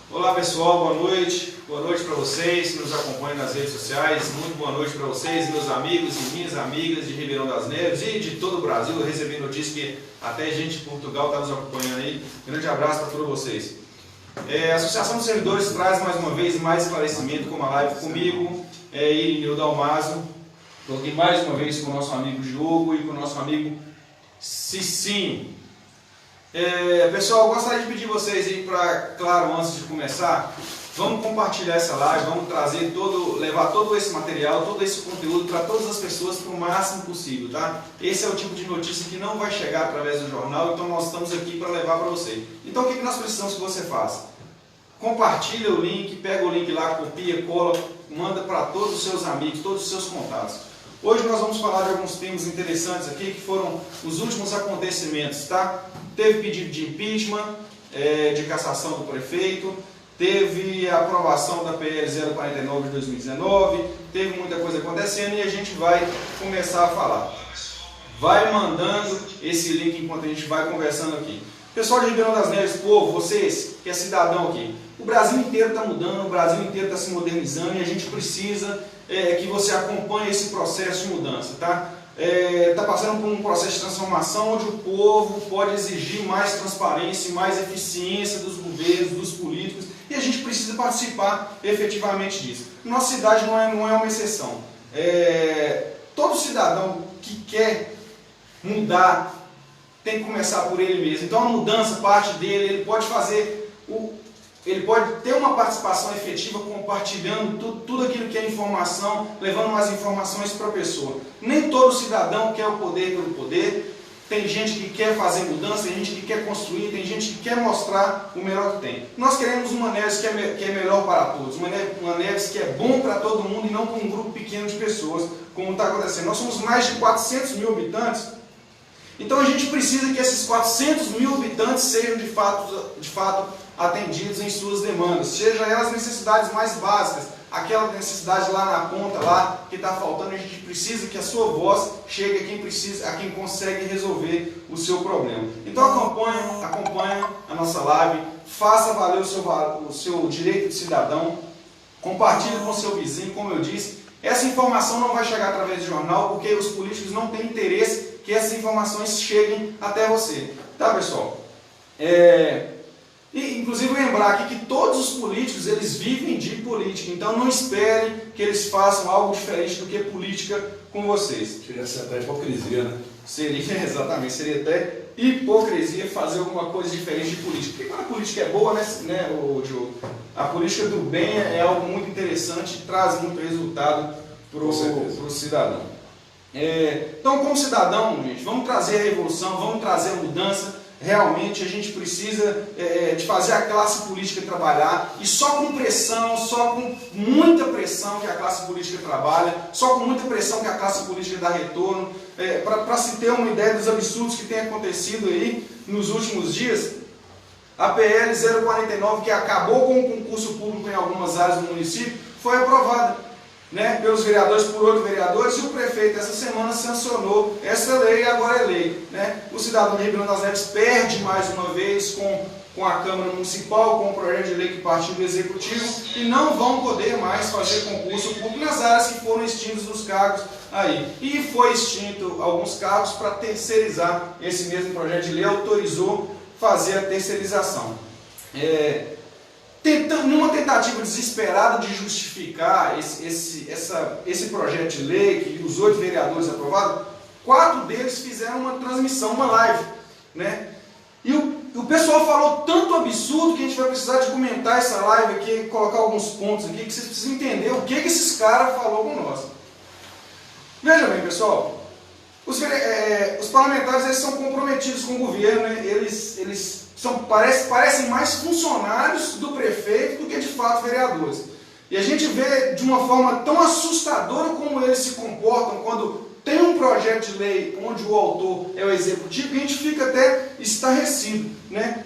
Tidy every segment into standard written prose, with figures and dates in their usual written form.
Olá pessoal, boa noite para vocês que nos acompanham nas redes sociais, muito boa noite para vocês, meus amigos e minhas amigas de Ribeirão das Neves e de todo o Brasil. Eu recebi notícia que até gente de Portugal está nos acompanhando aí. Grande abraço para todos vocês. A Associação dos Servidores traz mais uma vez mais esclarecimento com uma live comigo, Irineu Dalmaso. Estou aqui mais uma vez com o nosso amigo Diogo e com o nosso amigo Cicinho. Pessoal, eu gostaria de pedir vocês aí para, claro, antes de começar, vamos compartilhar essa live, vamos trazer levar todo esse material, todo esse conteúdo para todas as pessoas para o máximo possível, tá? Esse é o tipo de notícia que não vai chegar através do jornal, então nós estamos aqui para levar para você. Então o que nós precisamos que você faça? Compartilha o link, pega o link lá, copia, cola, manda para todos os seus amigos, todos os seus contatos. Hoje nós vamos falar de alguns temas interessantes aqui, que foram os últimos acontecimentos, tá? Teve pedido de impeachment, de cassação do prefeito, teve a aprovação da PL 049 de 2019, teve muita coisa acontecendo e a gente vai começar a falar. Vai mandando esse link enquanto a gente vai conversando aqui. Pessoal de Ribeirão das Neves, povo, vocês que é cidadão aqui, o Brasil inteiro está mudando, o Brasil inteiro está se modernizando e a gente precisa que você acompanhe esse processo de mudança, tá? Está passando por um processo de transformação onde o povo pode exigir mais transparência e mais eficiência dos governos, dos políticos, e a gente precisa participar efetivamente disso. Nossa cidade não é uma exceção. Todo cidadão que quer mudar tem que começar por ele mesmo. Então a mudança parte dele, ele pode ter uma participação efetiva compartilhando tudo aquilo que é informação, levando mais informações para a pessoa. Nem todo cidadão quer o poder pelo poder. Tem gente que quer fazer mudança, tem gente que quer construir, tem gente que quer mostrar o melhor que tem. Nós queremos uma Neves que é melhor para todos, uma Neves que é bom para todo mundo e não para um grupo pequeno de pessoas, como está acontecendo. Nós somos mais de 400 mil habitantes, então a gente precisa que esses 400 mil habitantes sejam de fato atendidos em suas demandas, seja elas necessidades mais básicas, aquela necessidade lá na ponta, lá que está faltando, a gente precisa que a sua voz chegue a quem consegue resolver o seu problema. Então acompanha a nossa live, faça valer o seu direito de cidadão, compartilhe com o seu vizinho, como eu disse. Essa informação não vai chegar através do jornal, porque os políticos não têm interesse que essas informações cheguem até você. Tá, pessoal? E, inclusive, lembrar aqui que todos os políticos, eles vivem de política. Então, não esperem que eles façam algo diferente do que política com vocês. Seria até hipocrisia, né? Exatamente. Seria até hipocrisia fazer alguma coisa diferente de política. Porque quando a política é boa, né, Diogo? A política do bem é algo muito interessante e traz muito resultado para o cidadão. Então, como cidadão, gente, vamos trazer a revolução, vamos trazer a mudança. Realmente a gente precisa de fazer a classe política trabalhar, e só com pressão, só com muita pressão que a classe política trabalha, só com muita pressão que a classe política dá retorno. Para se ter uma ideia dos absurdos que tem acontecido aí nos últimos dias, a PL 049, que acabou com o concurso público em algumas áreas do município, foi aprovada, né, pelos vereadores, por 8 vereadores, e o prefeito essa semana sancionou essa lei e agora é lei, né? O cidadão de Ribeirão das Neves perde mais uma vez com a Câmara Municipal, com o projeto de lei que partiu do Executivo, e não vão poder mais fazer concurso público nas áreas que foram extintos dos cargos aí. E foi extinto alguns cargos para terceirizar. Esse mesmo projeto de lei autorizou fazer a terceirização. Numa tentativa desesperada de justificar esse projeto de lei, que os 8 vereadores aprovaram, 4 deles fizeram uma transmissão, uma live, né? E o pessoal falou tanto absurdo que a gente vai precisar de comentar essa live aqui, colocar alguns pontos aqui, que vocês precisam entender o que esses caras falaram com nós. Veja bem, pessoal, os parlamentares, eles são comprometidos com o governo, né? Eles parecem mais funcionários do prefeito do que de fato vereadores. E a gente vê de uma forma tão assustadora como eles se comportam quando tem um projeto de lei onde o autor é o executivo, que a gente fica até estarrecido, né?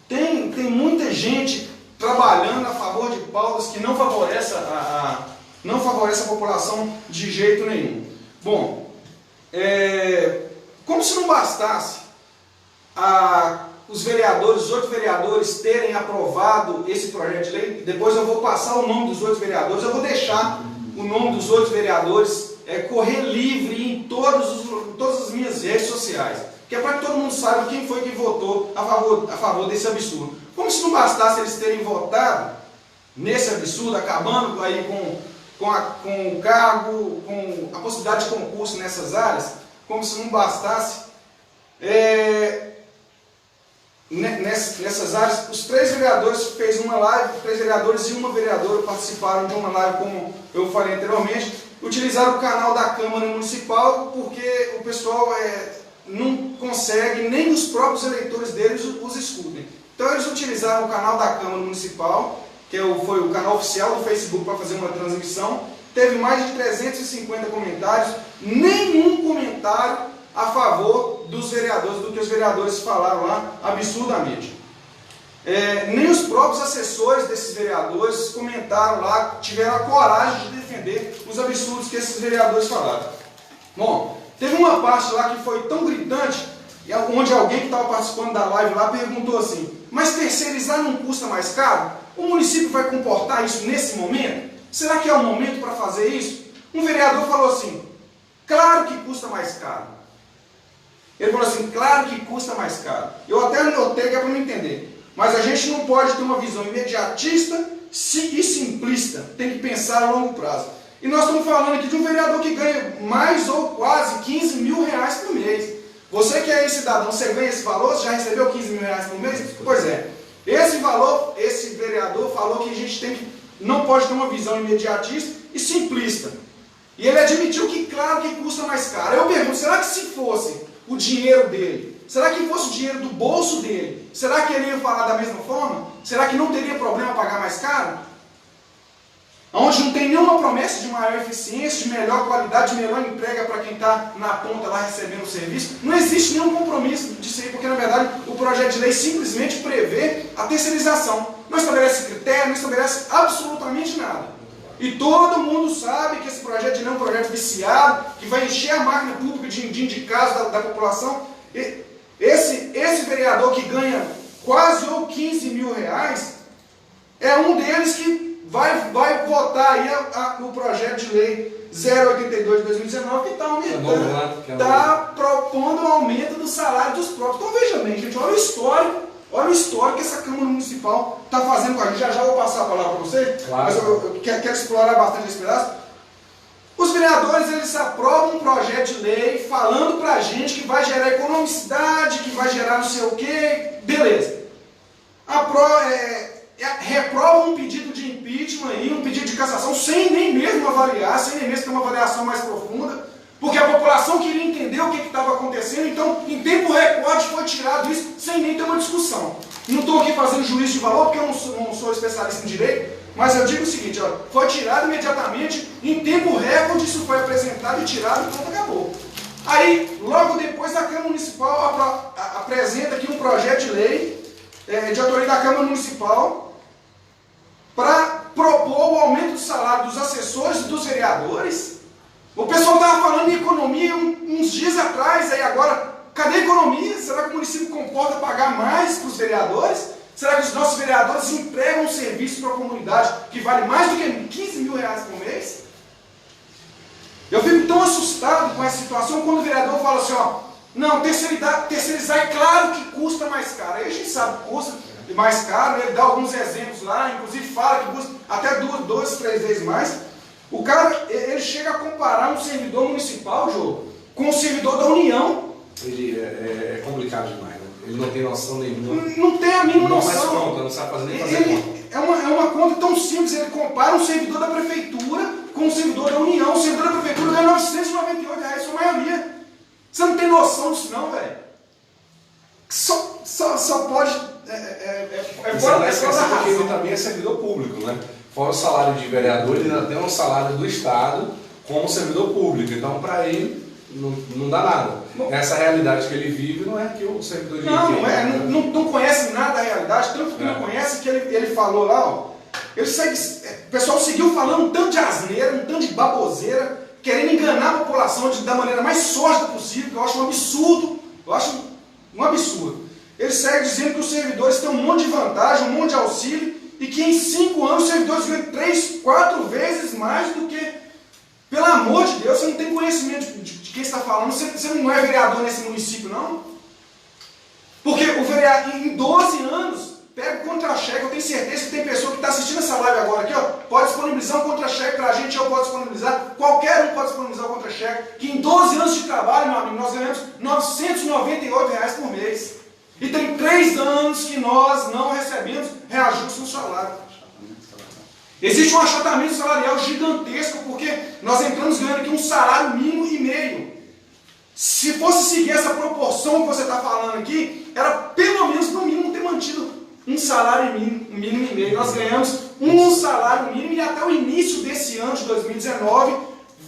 Tem muita gente trabalhando a favor de pautas que não favorece a população de jeito nenhum. Bom, como se não bastasse os vereadores, os outros vereadores terem aprovado esse projeto de lei. Depois eu vou passar o nome dos outros vereadores, eu vou deixar o nome dos outros vereadores correr livre em todas as minhas redes sociais, que é para que todo mundo saiba quem foi que votou a favor desse absurdo. Como se não bastasse eles terem votado nesse absurdo, acabando aí com o cargo, com a possibilidade de concurso nessas áreas, como se não bastasse, nessas áreas, os 3 vereadores fez uma live, 3 vereadores e uma vereadora participaram de uma live, como eu falei anteriormente, utilizaram o canal da Câmara Municipal, porque o pessoal não consegue, nem os próprios eleitores deles os escutem. Então eles utilizaram o canal da Câmara Municipal, que foi o canal oficial do Facebook, para fazer uma transmissão. Teve mais de 350 comentários, nenhum comentário a favor dos vereadores, do que os vereadores falaram lá, absurdamente. Nem os próprios assessores desses vereadores comentaram lá, tiveram a coragem de defender os absurdos que esses vereadores falaram. Bom, teve uma parte lá que foi tão gritante, onde alguém que estava participando da live lá perguntou assim: mas terceirizar não custa mais caro? O município vai comportar isso nesse momento? Será que é o momento para fazer isso? Um vereador falou assim: claro que custa mais caro. Ele falou assim: claro que custa mais caro. Eu até anotei que é para não entender. Mas a gente não pode ter uma visão imediatista e simplista. Tem que pensar a longo prazo. E nós estamos falando aqui de um vereador que ganha mais ou quase 15 mil reais por mês. Você que é aí cidadão, você ganha esse valor? Você já recebeu 15 mil reais por mês? Pois é. Esse valor, esse vereador falou que a gente não pode ter uma visão imediatista e simplista. E ele admitiu que, claro, que custa mais caro. Eu pergunto, será que se fosse o dinheiro dele, será que fosse o dinheiro do bolso dele, será que ele ia falar da mesma forma? Será que não teria problema pagar mais caro? Onde não tem nenhuma promessa de maior eficiência, de melhor qualidade, de melhor entrega para quem está na ponta lá recebendo o serviço. Não existe nenhum compromisso disso aí, porque na verdade o projeto de lei simplesmente prevê a terceirização. Não estabelece critério, não estabelece absolutamente nada. E todo mundo sabe que esse projeto de lei é um projeto viciado, que vai encher a máquina pública de indicados da população. Esse vereador que ganha quase ou 15 mil reais é um deles que vai votar aí no projeto de lei 082 de 2019, que está aumentando, está propondo o aumento do salário dos próprios. Então veja bem, gente, olha o histórico que essa Câmara Municipal está fazendo com a gente. Já vou passar a palavra para você, claro. Mas eu quero explorar bastante esse pedaço. Os vereadores, eles aprovam um projeto de lei falando para a gente que vai gerar economicidade, que vai gerar não sei o quê, beleza. Reprovam um pedido de impeachment, aí, um pedido de cassação, sem nem mesmo avaliar, sem nem mesmo ter uma avaliação mais profunda, porque a população queria entender o que estava acontecendo, então em tempo recorde foi tirado isso, sem nem ter uma discussão. Não estou aqui fazendo juízo de valor, porque eu não sou especialista em direito, mas eu digo o seguinte, ó, foi tirado imediatamente, em tempo recorde isso foi apresentado e tirado e pronto, acabou. Aí, logo depois, a Câmara Municipal apresenta aqui um projeto de lei de autoria da Câmara Municipal para propor o aumento do salário dos assessores e dos vereadores. O pessoal estava falando em economia uns dias atrás, aí agora, cadê a economia? Será que o município comporta pagar mais para os vereadores? Será que os nossos vereadores entregam um serviço para a comunidade que vale mais do que 15 mil reais por mês? Eu fico tão assustado com essa situação quando o vereador fala assim, ó, não, terceirizar é claro que custa mais caro. Aí a gente sabe que custa mais caro, ele dá alguns exemplos lá, inclusive fala que custa até 2, 3 vezes mais. O cara, ele chega a comparar um servidor municipal, Jô, com um servidor da União. Ele é complicado demais, né? Ele não tem noção nenhuma. Não tem a mínima noção. Não faz conta, não sabe fazer nem fazer conta. É uma conta tão simples, ele compara um servidor da prefeitura com um servidor da União. O servidor da prefeitura ganha R$998, sua maioria. Você não tem noção disso não, velho. Só pode... porque ele também é servidor público, né? Fora o salário de vereador, ele ainda tem um salário do Estado como servidor público. Então, para ele, não dá nada. Essa realidade que ele vive não é que o servidor de não conhece nada da realidade, tanto que não conhece que ele falou lá, ó. O pessoal seguiu falando um tanto de asneira, um tanto de baboseira, querendo enganar a população da maneira mais sórdida possível, que eu acho um absurdo. Eu acho um absurdo. ele segue dizendo que os servidores têm um monte de vantagem, um monte de auxílio, e que em 5 anos os servidores ganham 3, 4 vezes mais do que... Pelo amor de Deus, você não tem conhecimento de quem está falando, você não é vereador nesse município, não? Porque o vereador, em 12 anos, pega o contra-cheque, eu tenho certeza que tem pessoa que está assistindo essa live agora aqui, ó, pode disponibilizar um contra-cheque para a gente, eu posso disponibilizar, qualquer um pode disponibilizar um contra-cheque, que em 12 anos de trabalho, meu amigo, nós ganhamos R$ 998 por mês. E tem 3 anos que nós não recebemos reajuste no salário. Existe um achatamento salarial gigantesco, porque nós entramos ganhando aqui um salário mínimo e meio. Se fosse seguir essa proporção que você está falando aqui, era pelo menos, no mínimo, ter mantido um salário mínimo e meio. Nós ganhamos um salário mínimo e até o início desse ano de 2019,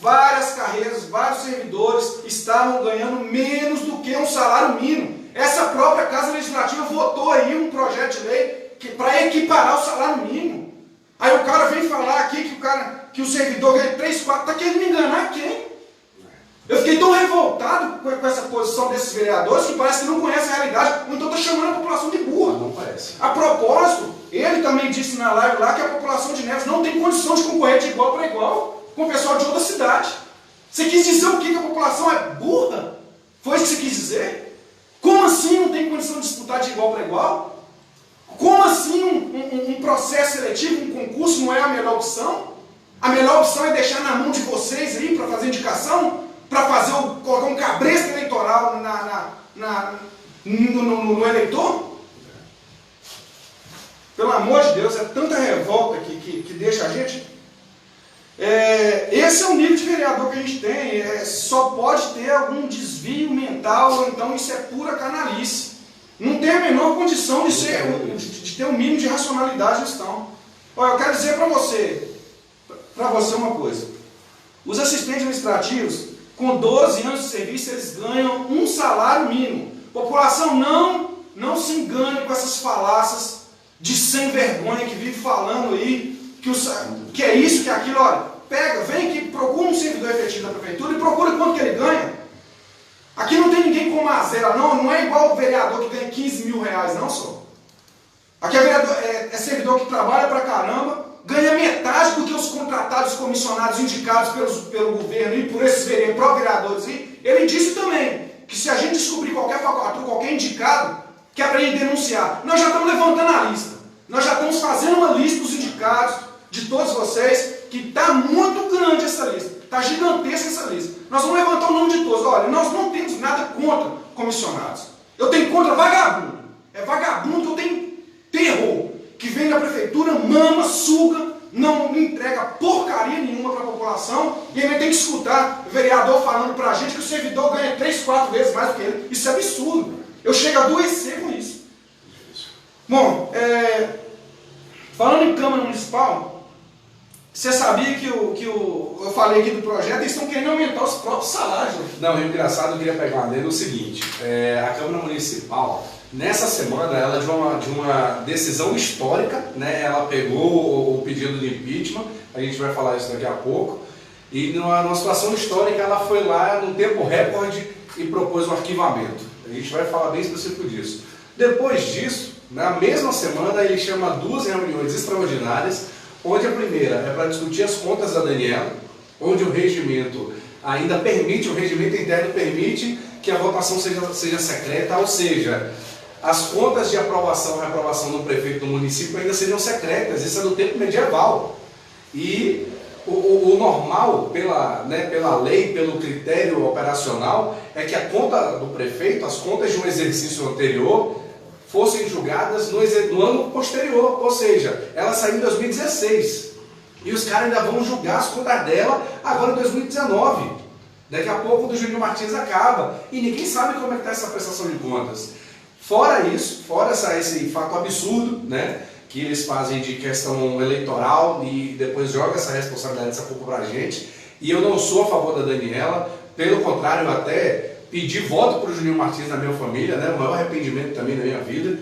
várias carreiras, vários servidores estavam ganhando menos do que um salário mínimo. Essa própria Casa Legislativa votou aí um projeto de lei para equiparar o salário mínimo. Aí o cara vem falar aqui que o servidor ganha 3, 4, está querendo me enganar quem? Eu fiquei tão revoltado com essa posição desses vereadores que parece que não conhecem a realidade, ou então está chamando a população de burra. Não parece. A propósito, ele também disse na live lá que a população de Neves não tem condição de concorrer de igual para igual com o pessoal de outra cidade. Você quis dizer o quê? Que a população é burra? Foi isso que você quis dizer? Como assim não tem condição de disputar de igual para igual? Como assim um processo seletivo, um concurso não é a melhor opção? A melhor opção é deixar na mão de vocês aí para fazer indicação? Para colocar um cabresto eleitoral no eleitor? Pelo amor de Deus, é tanta revolta que deixa a gente... esse é o nível de vereador que a gente tem, só pode ter algum desvio mental, ou então isso é pura canalice. Não tem a menor condição de ter um mínimo de racionalidade nisso não. Olha, eu quero dizer para você uma coisa. Os assistentes administrativos, com 12 anos de serviço, eles ganham um salário mínimo. População, não se engane com essas falácias de sem vergonha que vive falando aí, que é isso, que é aquilo. Olha, pega, vem aqui, procura um servidor efetivo da prefeitura e procura quanto que ele ganha. Aqui não tem ninguém com mazela, não é igual o vereador que ganha 15 mil reais, não só. Aqui é servidor que trabalha pra caramba, ganha metade do que os contratados, comissionados, indicados pelo governo e por esses pró-vereadores aí. Ele disse também que se a gente descobrir qualquer facultativa, qualquer indicado, que é para ele denunciar, nós já estamos levantando a lista. Nós já estamos fazendo uma lista dos indicados, de todos vocês, que está muito grande essa lista. Está gigantesca essa lista. Nós vamos levantar o nome de todos. Olha, nós não temos nada contra comissionados. Eu tenho contra vagabundo. É vagabundo que eu tenho terror. Que vem da prefeitura, mama, suga, não entrega porcaria nenhuma para a população. E ainda tem que escutar o vereador falando para a gente que o servidor ganha 3, 4 vezes mais do que ele. Isso é absurdo. Eu chego a adoecer com isso. Bom, falando em Câmara Municipal... Você sabia que eu falei aqui do projeto, eles estão querendo aumentar os próprios salários. Não, é engraçado, eu queria pegar uma dele o seguinte, a Câmara Municipal, nessa semana, ela de uma decisão histórica, né, ela pegou o pedido de impeachment, a gente vai falar isso daqui a pouco, e numa situação histórica ela foi lá num tempo recorde e propôs o arquivamento. A gente vai falar bem específico disso. Depois disso, na mesma semana, ele chama 2 reuniões extraordinárias, onde a primeira é para discutir as contas da Daniela, onde o regimento ainda permite, o regimento interno permite que a votação seja secreta, ou seja, as contas de aprovação e reprovação do prefeito do município ainda seriam secretas, isso é do tempo medieval. E o normal, pela lei, pelo critério operacional, é que a conta do prefeito, as contas de um exercício anterior, fossem julgadas no ano posterior, ou seja, ela saiu em 2016 e os caras ainda vão julgar as contas dela agora em 2019. Daqui a pouco o do Júnior Martins acaba e ninguém sabe como é que está essa prestação de contas. Fora isso, fora esse fato absurdo, né, que eles fazem de questão eleitoral e depois jogam essa responsabilidade, essa culpa para a gente, e eu não sou a favor da Daniela, pelo contrário, eu até pedi voto para o Juninho Martins na minha família, né, o maior arrependimento também da minha vida,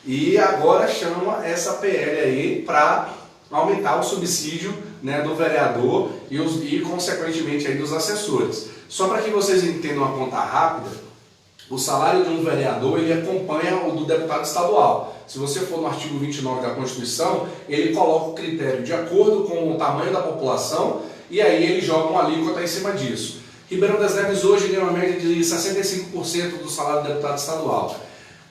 e agora chama essa PL aí para aumentar o subsídio, né, do vereador e consequentemente aí dos assessores. Só para que vocês entendam a conta rápida, o salário de um vereador ele acompanha o do deputado estadual. Se você for no artigo 29 da Constituição, ele coloca o critério de acordo com o tamanho da população e aí ele joga uma alíquota em cima disso. Ribeirão das Neves hoje ganha uma média de 65% do salário do deputado estadual.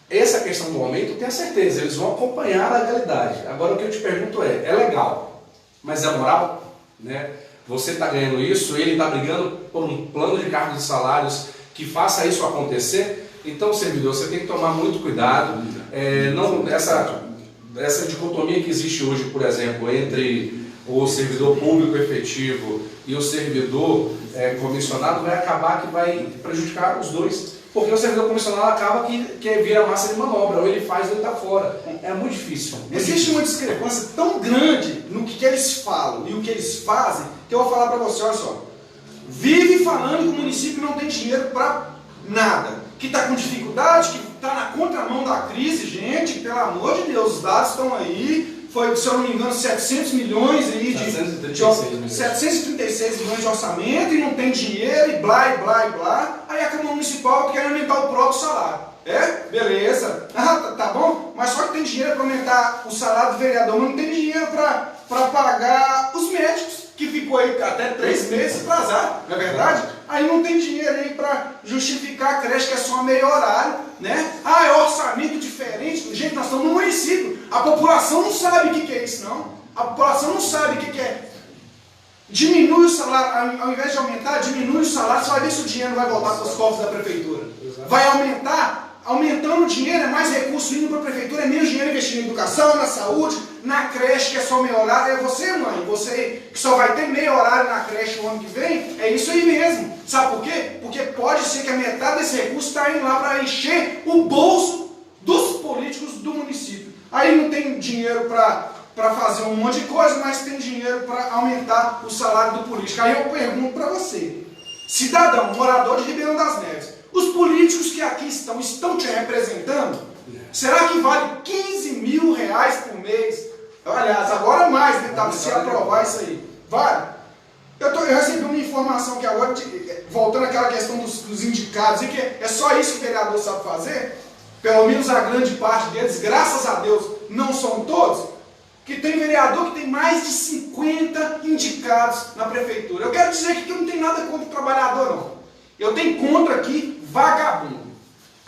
Essa questão do aumento, tenha certeza, eles vão acompanhar a legalidade. Agora o que eu te pergunto é legal, mas é moral? Né? Você está ganhando isso, ele está brigando por um plano de cargos e salários que faça isso acontecer? Então, servidor, você tem que tomar muito cuidado. Essa dicotomia que existe hoje, por exemplo, entre o servidor público efetivo e o servidor comissionado vai acabar que vai prejudicar os dois. Porque o servidor comissionado acaba que vira massa de manobra, ou ele faz ou ele está fora. É muito difícil. Existe uma discrepância tão grande no que eles falam e o que eles fazem, que eu vou falar para você, olha só. Vive falando que o município não tem dinheiro para nada, que está com dificuldade, que está na contramão da crise, gente, pelo amor de Deus, os dados estão aí. Foi, se eu não me engano, 700 milhões aí 736 milhões de orçamento e não tem dinheiro e blá, e blá, e blá. Aí a Câmara Municipal quer aumentar o próprio salário. Beleza. Tá bom? Mas só que tem dinheiro para aumentar o salário do vereador, mas não tem dinheiro para pagar os médicos, que ficou aí até 3 meses atrasado, não é verdade? Aí não tem dinheiro aí para justificar a creche que é só meio horário, né? É orçamento diferente. Gente, nós estamos no município. A população não sabe o que é isso, não. A população não sabe o que é. Diminui o salário, ao invés de aumentar, diminui o salário, você vai ver se o dinheiro vai voltar para os cofres da prefeitura. Vai aumentar, aumentando o dinheiro, é mais recurso indo para a prefeitura, é menos dinheiro investindo em educação, na saúde, na creche, que é só meio horário. É você, mãe, você que só vai ter meio horário na creche o ano que vem, é isso aí mesmo. Sabe por quê? Porque pode ser que a metade desse recurso está indo lá para encher o bolso dos políticos do município. Aí não tem dinheiro para fazer um monte de coisa, mas tem dinheiro para aumentar o salário do político. Aí eu pergunto para você, cidadão, morador de Ribeirão das Neves, os políticos que aqui estão te representando? Será que vale 15 mil reais por mês? Aliás, agora mais, né? Se aprovar isso aí. Vale? Eu recebi uma informação que agora, voltando àquela questão dos indicados, e que é só isso que o vereador sabe fazer, pelo menos a grande parte deles, graças a Deus, não são todos, que tem vereador que tem mais de 50 indicados na prefeitura. Eu quero dizer que eu não tenho nada contra o trabalhador, não. Eu tenho contra aqui vagabundo.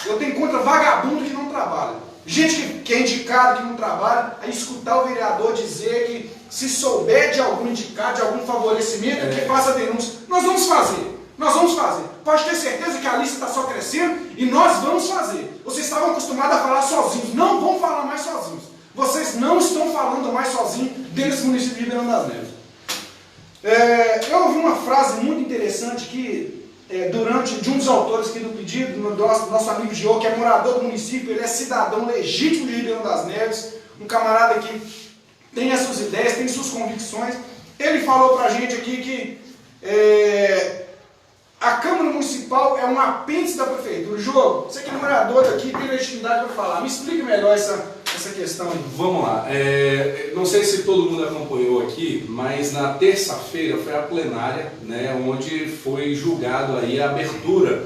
Eu tenho contra vagabundo que não trabalha. Gente que é indicado, que não trabalha, a escutar o vereador dizer que se souber de algum indicado, de algum favorecimento, que faça denúncia. Nós vamos fazer. Nós vamos fazer. Pode ter certeza que a lista está só crescendo e nós vamos fazer. Vocês estavam acostumados a falar sozinhos. Não vão falar mais sozinhos. Vocês não estão falando mais sozinhos dentro desse município de Ribeirão das Neves. Eu ouvi uma frase muito interessante que, de um dos autores aqui do pedido, do nosso amigo Diogo, que é morador do município, ele é cidadão legítimo de Ribeirão das Neves, um camarada que tem as suas ideias, tem suas convicções. Ele falou pra gente aqui que a Câmara Municipal é um apêndice da Prefeitura. Diogo, você que é morador aqui, tem legitimidade para falar. Me explique melhor essa questão aí. Vamos lá. Não sei se todo mundo acompanhou aqui, mas na terça-feira foi a plenária, né, onde foi julgado aí a abertura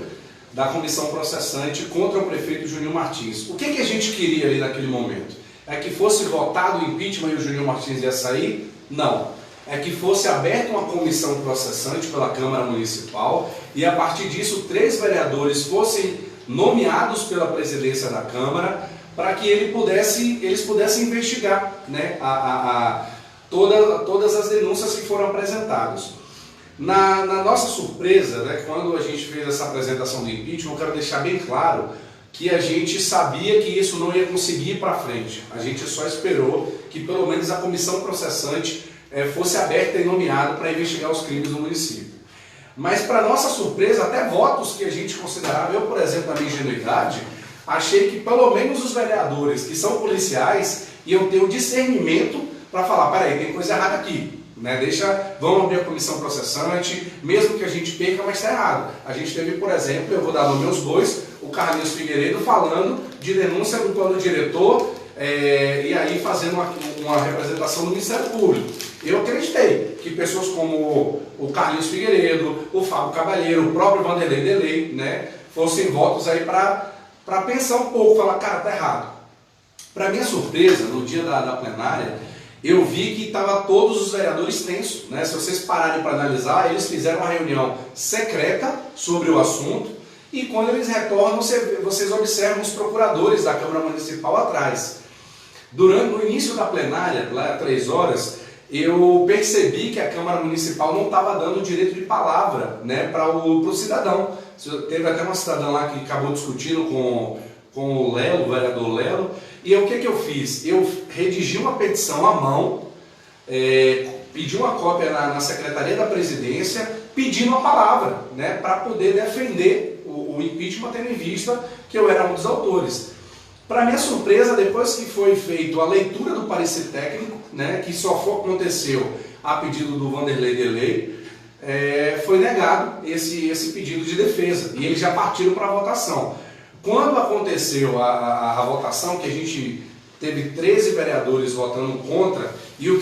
da comissão processante contra o prefeito Juninho Martins. O que a gente queria ali naquele momento? É que fosse votado o impeachment e o Juninho Martins ia sair? Não. É que fosse aberta uma comissão processante pela Câmara Municipal e a partir disso 3 vereadores fossem nomeados pela presidência da Câmara para que eles pudessem investigar, né, todas as denúncias que foram apresentadas. Na nossa surpresa, né, quando a gente fez essa apresentação do impeachment, eu quero deixar bem claro que a gente sabia que isso não ia conseguir ir para frente. A gente só esperou que pelo menos a comissão processante fosse aberta e nomeada para investigar os crimes do município. Mas, para nossa surpresa, até votos que a gente considerava, eu, por exemplo, na minha ingenuidade, achei que pelo menos os vereadores que são policiais iam ter o discernimento para falar, peraí, tem coisa errada aqui, né? Vamos abrir a comissão processante, mesmo que a gente perca, mas está errado. A gente teve, por exemplo, eu vou dar nome aos bois, o Carlinhos Figueiredo falando de denúncia do plano diretor, e aí fazendo uma representação do Ministério Público. Eu acreditei que pessoas como o Carlinhos Figueiredo, o Fábio Cavalheiro, o próprio Vanderlei Delei, né, fossem votos aí para pensar um pouco, falar, cara, tá errado. Para minha surpresa, no dia da plenária, eu vi que estava todos os vereadores tensos, né? Se vocês pararem para analisar, eles fizeram uma reunião secreta sobre o assunto e quando eles retornam, vocês observam os procuradores da Câmara Municipal atrás. No início da plenária, lá às 3 horas, eu percebi que a Câmara Municipal não estava dando direito de palavra, né, para o cidadão. Teve até uma cidadã lá que acabou discutindo com o Lelo, o vereador Lelo, e o que eu fiz? Eu redigi uma petição à mão, pedi uma cópia na Secretaria da Presidência, pedindo a palavra, né, para poder defender o impeachment, tendo em vista que eu era um dos autores. Para minha surpresa, depois que foi feita a leitura do parecer técnico, né, que só aconteceu a pedido do Vanderlei Delay, foi negado esse pedido de defesa e eles já partiram para a votação. Quando aconteceu a votação, que a gente teve 13 vereadores votando contra e o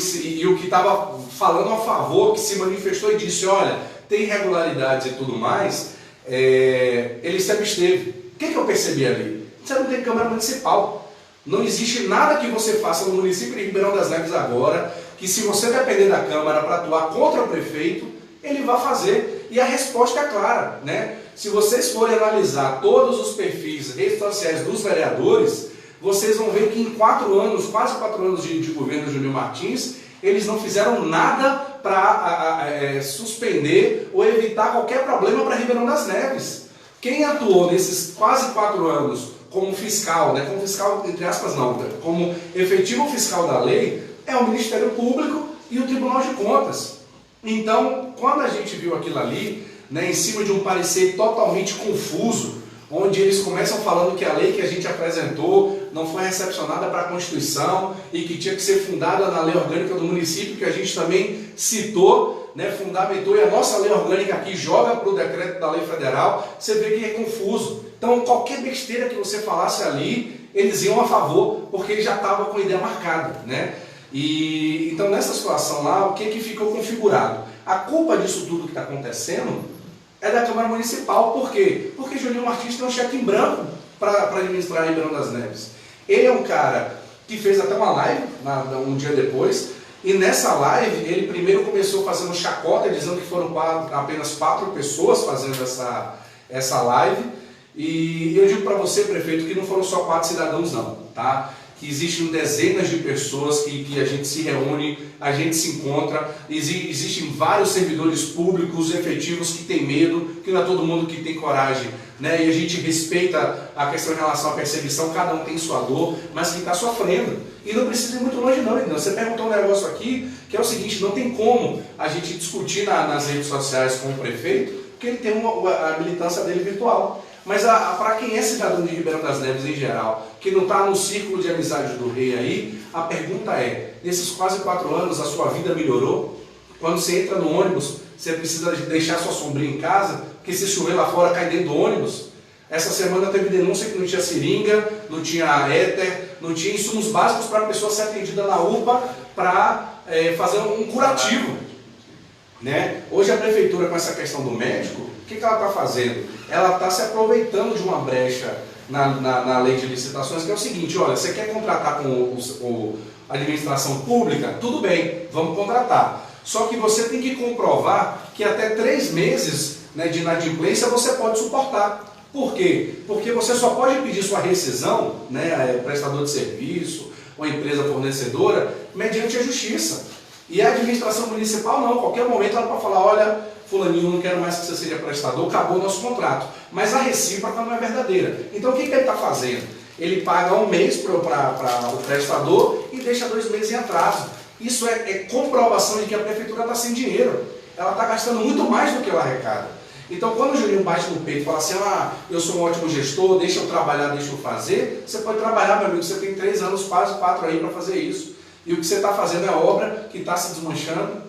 que estava falando a favor, que se manifestou e disse, olha, tem irregularidades e tudo mais, ele se absteve. O que eu percebi ali? Você não tem Câmara Municipal. Não existe nada que você faça no município de Ribeirão das Neves agora, que se você depender da Câmara para atuar contra o prefeito, ele vai fazer. E a resposta é clara, né? Se vocês forem analisar todos os perfis, redes sociais dos vereadores, vocês vão ver que em 4 anos, quase 4 anos de governo de Júnior Martins, eles não fizeram nada para suspender ou evitar qualquer problema para Ribeirão das Neves. Quem atuou nesses quase 4 anos como fiscal, né, como fiscal, entre aspas, não, como efetivo fiscal da lei, é o Ministério Público e o Tribunal de Contas. Então, quando a gente viu aquilo ali, né, em cima de um parecer totalmente confuso, onde eles começam falando que a lei que a gente apresentou não foi recepcionada para a Constituição e que tinha que ser fundada na lei orgânica do município, que a gente também citou, né, fundamentou, e a nossa lei orgânica aqui joga para o decreto da lei federal, você vê que é confuso. Então, qualquer besteira que você falasse ali, eles iam a favor, porque eles já estavam com a ideia marcada, né? E então, nessa situação lá, o que ficou configurado? A culpa disso tudo que está acontecendo é da Câmara Municipal. Por quê? Porque Júnior Martins tem um cheque em branco para administrar Ribeirão das Neves. Ele é um cara que fez até uma live um dia depois, e nessa live ele primeiro começou fazendo chacota, dizendo que foram apenas 4 pessoas fazendo essa live, e eu digo para você, prefeito, que não foram só 4 cidadãos não, tá? Que existem dezenas de pessoas que a gente se reúne, a gente se encontra, existem vários servidores públicos efetivos que têm medo, que não é todo mundo que tem coragem, né? E a gente respeita a questão em relação à perseguição, cada um tem sua dor, mas quem está sofrendo. E não precisa ir muito longe não, então. Você perguntou um negócio aqui, que é o seguinte, não tem como a gente discutir nas redes sociais com o prefeito, porque ele tem a militância dele virtual. Mas para quem é cidadão de Ribeirão das Neves em geral, que não está no círculo de amizade do rei aí, a pergunta é, nesses quase 4 anos a sua vida melhorou? Quando você entra no ônibus, você precisa deixar sua sombrinha em casa, porque se chover lá fora cai dentro do ônibus. Essa semana teve denúncia que não tinha seringa, não tinha éter, não tinha insumos básicos para a pessoa ser atendida na UPA para fazer um curativo. Né? Hoje a prefeitura, com essa questão do médico, o que ela está fazendo? Ela está se aproveitando de uma brecha na lei de licitações, que é o seguinte, olha, você quer contratar com a administração pública? Tudo bem, vamos contratar. Só que você tem que comprovar que até 3 meses, né, de inadimplência você pode suportar. Por quê? Porque você só pode pedir sua rescisão, né, prestador de serviço ou empresa fornecedora, mediante a justiça. E a administração municipal não, a qualquer momento ela pode falar, olha, fulaninho, não quero mais que você seja prestador, acabou o nosso contrato. Mas a recíproca não é verdadeira. Então o que ele está fazendo? Ele paga 1 mês para o prestador e deixa 2 meses em atraso. Isso é comprovação de que a prefeitura está sem dinheiro. Ela está gastando muito mais do que ela arrecada. Então quando o Juninho bate no peito e fala assim, eu sou um ótimo gestor, deixa eu trabalhar, deixa eu fazer, você pode trabalhar, meu amigo, você tem 3 anos, quase 4 aí para fazer isso. E o que você está fazendo é obra que está se desmanchando,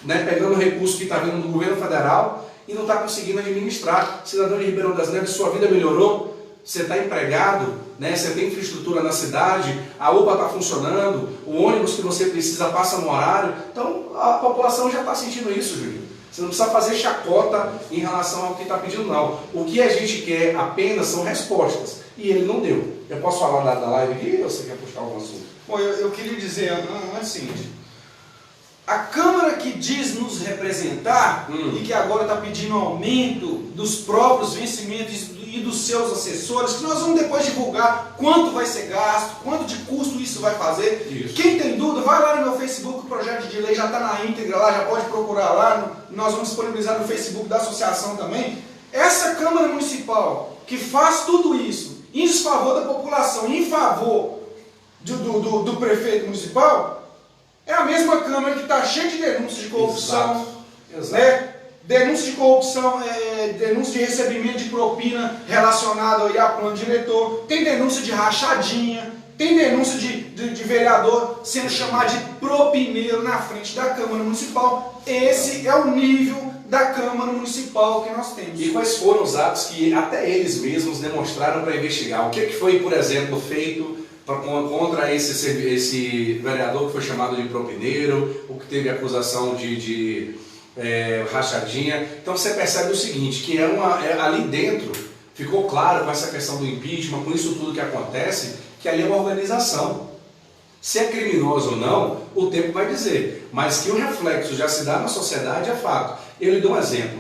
né, pegando recurso que está vindo do governo federal e não está conseguindo administrar. Cidadão de Ribeirão das Neves, sua vida melhorou, você está empregado, né, você tem infraestrutura na cidade, a UPA está funcionando, o ônibus que você precisa passa no horário. Então a população já está sentindo isso, Júlio. Você não precisa fazer chacota em relação ao que está pedindo, não. O que a gente quer apenas são respostas. E ele não deu. Eu posso falar da live aqui ou você quer puxar algum assunto? Bom, eu queria dizer antes o seguinte. A Câmara que diz nos representar e que agora está pedindo aumento dos próprios vencimentos e dos seus assessores, que nós vamos depois divulgar quanto vai ser gasto, quanto de custo isso vai fazer. Isso. Quem tem dúvida, vai lá no meu Facebook, o projeto de lei já está na íntegra lá, já pode procurar lá, nós vamos disponibilizar no Facebook da associação também. Essa Câmara Municipal que faz tudo isso em desfavor da população, em favor do prefeito municipal, é a mesma Câmara que está cheia de denúncias de corrupção, Exato. né? Denúncia de corrupção, denúncia de recebimento de propina relacionada aí a plano diretor, tem denúncia de rachadinha, tem denúncia de vereador sendo chamado de propineiro na frente da Câmara Municipal. Esse é o nível da Câmara Municipal que nós temos. E quais foram os atos que até eles mesmos demonstraram para investigar? O que foi, por exemplo, feito contra esse vereador que foi chamado de propineiro, o que teve acusação de rachadinha? Então você percebe o seguinte, que ali dentro ficou claro com essa questão do impeachment, com isso tudo que acontece, que ali é uma organização. Se é criminoso ou não, o tempo vai dizer, mas que o reflexo já se dá na sociedade é fato. Eu lhe dou um exemplo.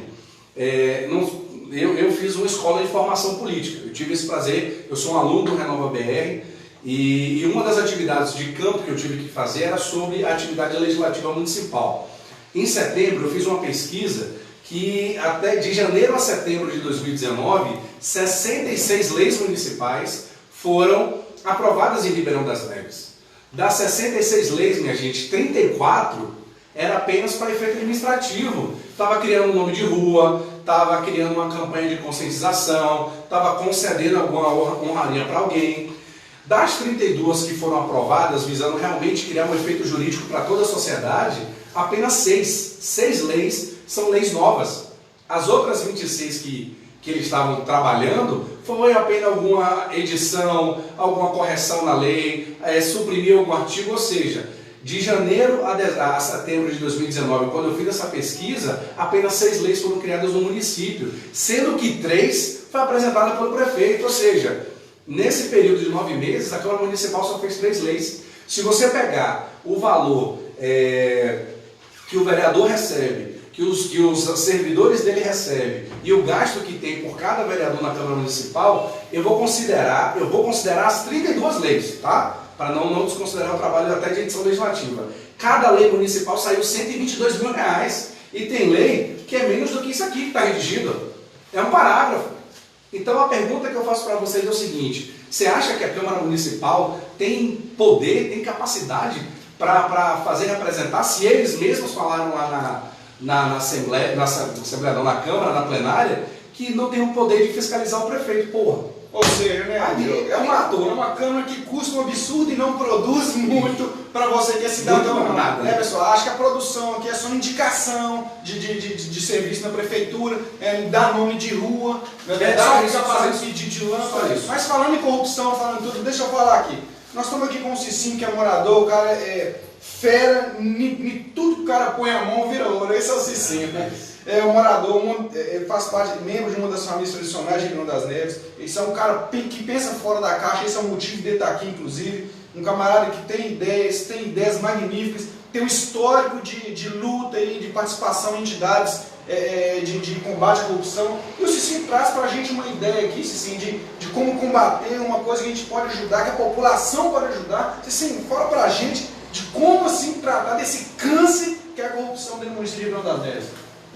Eu fiz uma escola de formação política, eu tive esse prazer, eu sou um aluno do Renova BR, e uma das atividades de campo que eu tive que fazer era sobre a atividade legislativa municipal. Em setembro eu fiz uma pesquisa que até de janeiro a setembro de 2019, 66 leis municipais foram aprovadas em Ribeirão das Neves. Das 66 leis, minha gente, 34 era apenas para efeito administrativo. Estava criando um nome de rua, estava criando uma campanha de conscientização, estava concedendo alguma honraria para alguém. Das 32 que foram aprovadas, visando realmente criar um efeito jurídico para toda a sociedade, apenas 6 leis são leis novas. As outras 26 que eles estavam trabalhando, foi apenas alguma edição, alguma correção na lei, suprimir algum artigo, ou seja, de janeiro a setembro de 2019, quando eu fiz essa pesquisa, apenas 6 leis foram criadas no município, sendo que 3 foi apresentada pelo prefeito, ou seja, nesse período de 9 meses, a Câmara Municipal só fez 3 leis. Se você pegar o valor que o vereador recebe, que os servidores dele recebem e o gasto que tem por cada vereador na Câmara Municipal, eu vou considerar as 32 leis, tá? Para não desconsiderar o trabalho até de edição legislativa. Cada lei municipal saiu R$122 mil, e tem lei que é menos do que isso aqui que está redigido. É um parágrafo. Então a pergunta que eu faço para vocês é o seguinte: você acha que a Câmara Municipal tem poder, tem capacidade para fazer representar, se eles mesmos falaram lá na Assembleia, não, na Câmara, na plenária, que não tem o poder de fiscalizar o prefeito, porra? Ou seja, né, é uma Câmara que custa um absurdo e não produz muito para você que é cidadão. Muito nada, né, pessoal? Acho que a produção aqui é só indicação de serviço na prefeitura, dar nome de rua, na verdade, ficar fazendo pedido de lâmpada. Mas falando em corrupção, falando tudo, deixa eu falar aqui. Nós estamos aqui com o Cicinho, que é morador, o cara é fera, tudo que o cara põe a mão vira ouro. Esse é o Cicinho, né? É um morador, ele faz parte, membro de uma das famílias tradicionais de Ribeirão das Neves. Esse é um cara que pensa fora da caixa, esse é o motivo de estar aqui, inclusive. Um camarada que tem ideias magníficas, tem um histórico de luta e de participação em entidades de combate à corrupção. E o Cicinho traz para a gente uma ideia aqui, Cicinho, de como combater, uma coisa que a gente pode ajudar, que a população pode ajudar. Cicinho, fala para a gente de como assim tratar desse câncer que é a corrupção dentro do município de Ribeirão das Neves.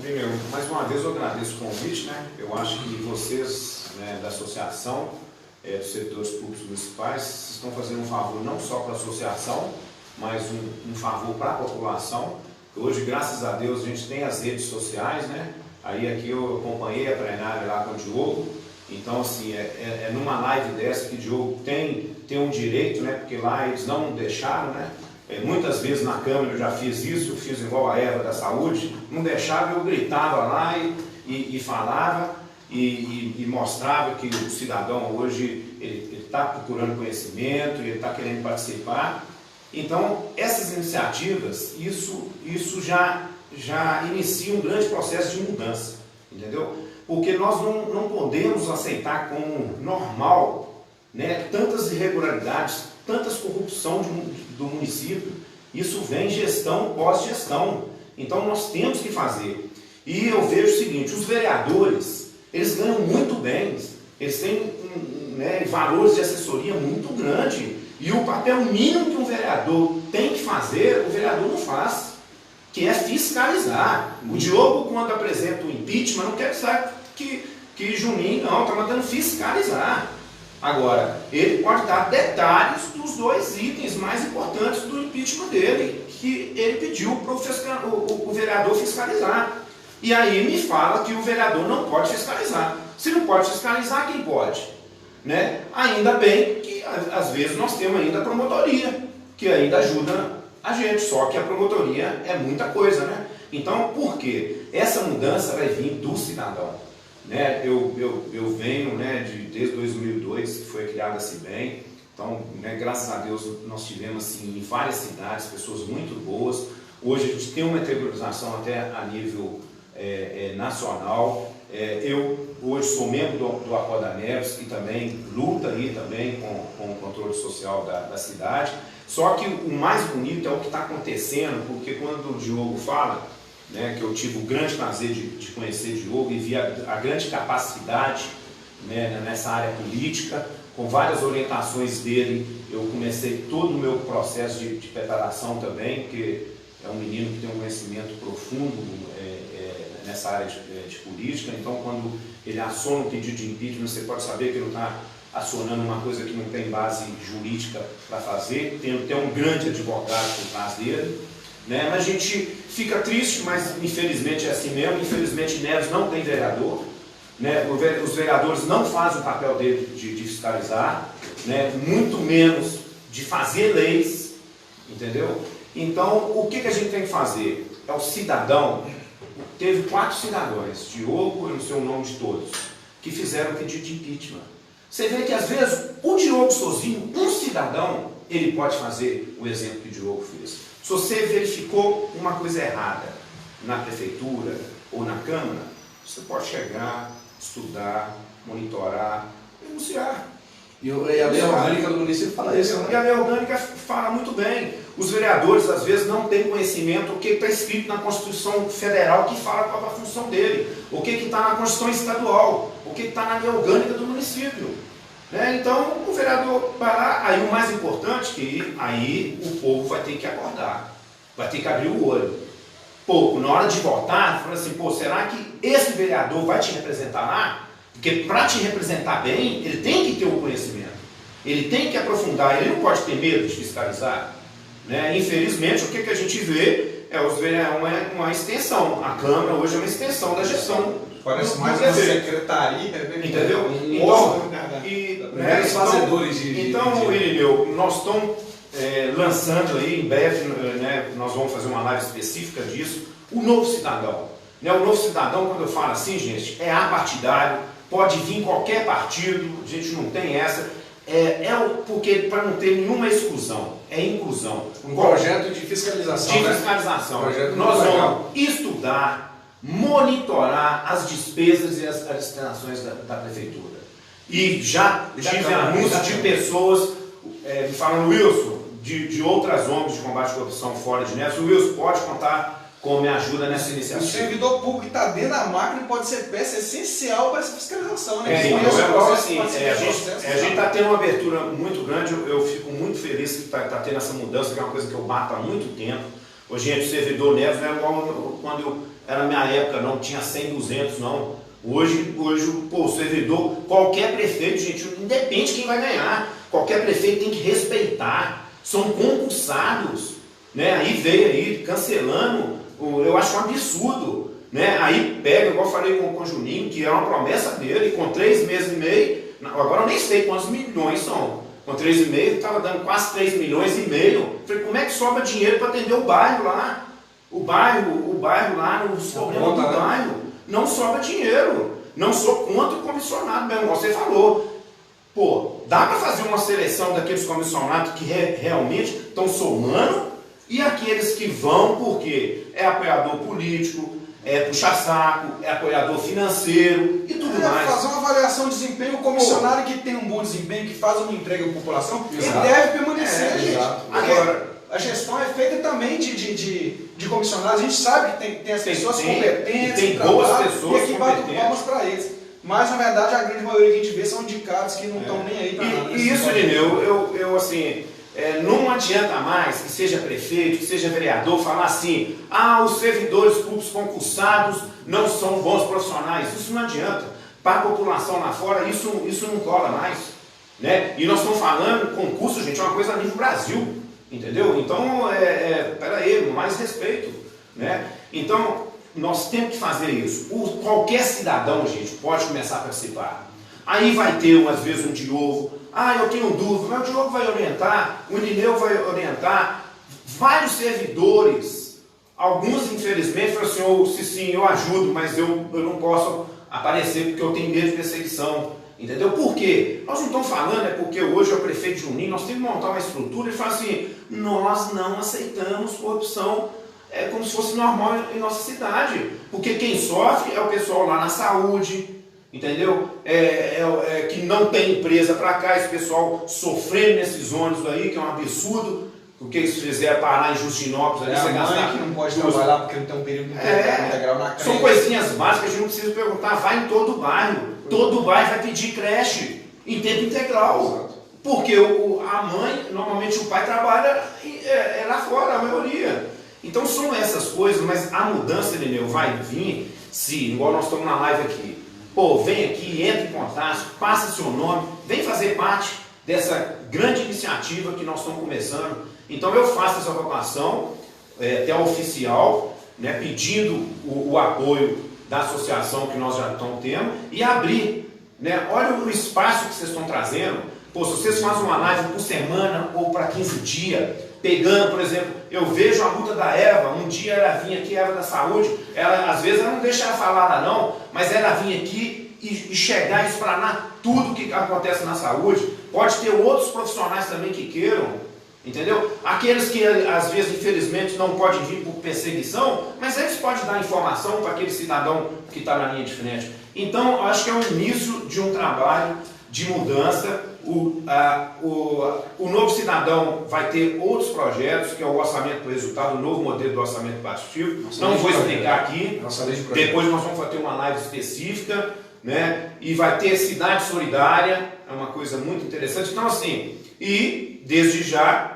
Primeiro, mais uma vez eu agradeço o convite, né? Eu acho que vocês, né, da associação, dos servidores públicos municipais, estão fazendo um favor não só para a associação, mas um favor para a população. Hoje, graças a Deus, a gente tem as redes sociais, né? Aí aqui eu acompanhei a plenária lá com o Diogo. Então, assim, numa live dessa que o Diogo tem um direito, né? Porque lá eles não deixaram, né? Muitas vezes na Câmara eu já fiz isso, eu fiz igual a Eva da Saúde, não deixava, eu gritava lá e falava e mostrava que o cidadão hoje ele está procurando conhecimento, ele está querendo participar. Então, essas iniciativas, isso já já inicia um grande processo de mudança, entendeu? Porque nós não podemos aceitar como normal, né, tantas irregularidades, tantas corrupção do município. Isso vem gestão pós-gestão. Então nós temos que fazer. E eu vejo o seguinte, os vereadores, eles ganham muito bem, eles têm né, valores de assessoria muito grande. E o papel mínimo que um vereador tem que fazer, o vereador não faz, que é fiscalizar. O Diogo, quando apresenta o impeachment, não quer dizer que Juninho não, está mandando fiscalizar. Agora, ele pode dar detalhes dos dois itens mais importantes do impeachment dele, que ele pediu para o vereador fiscalizar. E aí me fala que o vereador não pode fiscalizar. Se não pode fiscalizar, quem pode? Né? Ainda bem que às vezes nós temos ainda a promotoria, que ainda ajuda a gente, só que a promotoria é muita coisa, né? Então, por quê? Essa mudança vai vir do cidadão. Né? Eu venho né, desde 2002, que foi criada a CIBEM, então, né, graças a Deus, nós tivemos assim, em várias cidades pessoas muito boas. Hoje a gente tem uma interiorização até a nível nacional. Eu hoje sou membro do Acorda Neves, que também luta aí também com o controle social da cidade. Só que o mais bonito é o que está acontecendo, porque quando o Diogo fala, né, que eu tive o grande prazer de conhecer o Diogo e vi a grande capacidade né, nessa área política, com várias orientações dele, eu comecei todo o meu processo de preparação também, porque é um menino que tem um conhecimento profundo nessa área de política. Então, quando ele aciona um pedido de impeachment, você pode saber que ele não está acionando uma coisa que não tem base jurídica para fazer, tem um grande advogado por trás dele. Né? Mas a gente fica triste, mas infelizmente é assim mesmo. Infelizmente Neves não tem vereador, né? Os vereadores não fazem o papel dele de fiscalizar, né? Muito menos de fazer leis, entendeu? Então o que a gente tem que fazer? É o cidadão. Teve 4 cidadãos, Diogo, eu não sei o nome de todos, que fizeram o pedido de impeachment. Você vê que às vezes o Diogo sozinho, um cidadão, ele pode fazer o exemplo que o Diogo fez. Se você verificou uma coisa errada na prefeitura ou na Câmara, você pode chegar, estudar, monitorar, denunciar. E a lei orgânica do município fala isso, né? E a lei orgânica fala muito bem. Os vereadores, às vezes, não têm conhecimento do que está escrito na Constituição Federal, que fala qual é a função dele, o que está na Constituição Estadual, o que está na lei orgânica do município. Né? Então, o vereador vai lá, aí o mais importante que aí o povo vai ter que acordar, vai ter que abrir o olho. Pô, na hora de votar, fala assim, pô, será que esse vereador vai te representar lá? Porque para te representar bem, ele tem que ter o conhecimento, ele tem que aprofundar, ele não pode ter medo de fiscalizar. Né? Infelizmente, o que a gente vê é uma extensão. A Câmara hoje é uma extensão da gestão. Parece mais uma secretaria, né? Entendeu? Um órgão, primeiros fazedores Então, Irineu, nós estamos lançando aí, em breve, né, nós vamos fazer uma live específica disso, o novo cidadão. Né? O novo cidadão, quando eu falo assim, gente, é apartidário, pode vir qualquer partido, a gente não tem essa, porque para não ter nenhuma exclusão, é inclusão. Um projeto de fiscalização. De fiscalização. Né? Nós vamos estudar, monitorar as despesas e as destinações da prefeitura. E já tive anúncio de pessoas me falando, Wilson, de outras ONGs de combate à corrupção fora de Neves, o Wilson pode contar com minha ajuda nessa O iniciativa. servidor público que está dentro da máquina pode ser peça essencial para essa fiscalização. Né? Então, assim, a gente está tendo uma abertura muito grande, eu fico muito feliz que está tendo essa mudança, que é uma coisa que eu bato há muito tempo. Hoje, gente, o servidor Neves não é igual quando era minha época, não tinha 100, 200, não. Hoje o servidor, qualquer prefeito, gente, independe de quem vai ganhar, qualquer prefeito tem que respeitar, são concursados, né? Aí veio aí cancelando, eu acho um absurdo, né? Aí pega, igual eu falei com o Juninho, que é uma promessa dele, com 3 meses e meio, agora eu nem sei quantos milhões são, com 3,5 estava dando quase 3 milhões e meio, falei, como é que sobra dinheiro para atender o bairro lá? O bairro lá, os problemas do bairro. Não sobra dinheiro. Não sou contra o comissionado mesmo, você falou. Pô, dá para fazer uma seleção daqueles comissionados que realmente estão somando E aqueles que vão porque é apoiador político, é puxa-saco, é apoiador financeiro e tudo mais. Fazer uma avaliação de desempenho, o comissionário que tem um bom desempenho, que faz uma entrega à população, Exato. ele deve permanecer, gente. Exato. Agora, a gestão é feita também de comissionários, a gente sabe que tem as pessoas competentes, tem que boas trabalham, pessoas e aqui bate competentes. palmas para eles. Mas, na verdade, a grande maioria que a gente vê são indicados que não estão nem aí para nada. E isso, Irineu, eu assim, não adianta mais que seja prefeito, que seja vereador, falar assim, os servidores públicos concursados não são bons profissionais. Isso não adianta. Para a população lá fora, isso não cola mais. Né? E nós estamos falando, concurso, gente, é uma coisa a nível Brasil. Entendeu? Então, peraí, mais respeito. Né? Então, nós temos que fazer isso. Qualquer cidadão, gente, pode começar a participar. Aí vai ter, às vezes, um Diogo. Eu tenho dúvida, mas o Diogo vai orientar, o Irineu vai orientar. Vários servidores, alguns, infelizmente, falam assim, sim, eu ajudo, mas eu não posso aparecer porque eu tenho medo de perseguição. Entendeu? Por quê? Nós não estamos falando, porque hoje é o prefeito Juninho, nós temos que montar uma estrutura e falar assim, nós não aceitamos corrupção como se fosse normal em nossa cidade. Porque quem sofre é o pessoal lá na saúde, entendeu? Que não tem empresa para cá, esse pessoal sofrendo nesses ônibus aí, que é um absurdo. O que eles fizeram parar em Justinópolis ali, a mãe que não pode trabalhar porque não tem um período integral na creche. São coisinhas básicas, a gente não precisa perguntar, vai em todo o bairro. Todo bairro vai pedir creche em tempo integral. Porque a mãe, normalmente o pai trabalha lá fora, a maioria. Então são essas coisas, mas a mudança, Irineu, vai vir, se, igual nós estamos na live aqui, vem aqui, entra em contato, passa seu nome, vem fazer parte dessa grande iniciativa que nós estamos começando. Então eu faço essa vocação, até oficial, né, pedindo o apoio da associação que nós já estamos tendo e abrir, né, olha o espaço que vocês estão trazendo. Se vocês fazem uma live por semana ou para 15 dias, pegando, por exemplo, eu vejo a luta da Eva, um dia ela vinha aqui, Eva da Saúde, às vezes ela não deixa ela falar lá não, mas ela vinha aqui e chegar e explanar tudo que acontece na saúde. Pode ter outros profissionais também que queiram, entendeu? Aqueles que às vezes, infelizmente, não podem vir por perseguição, mas eles podem dar informação para aquele cidadão que está na linha de frente. Então, eu acho que é o início de um trabalho de mudança. O novo cidadão vai ter outros projetos, que é o orçamento do resultado, o novo modelo do orçamento participativo. Não vou explicar aqui. Depois nós vamos ter uma live específica, né? E vai ter cidade solidária, é uma coisa muito interessante. Então, assim, e desde já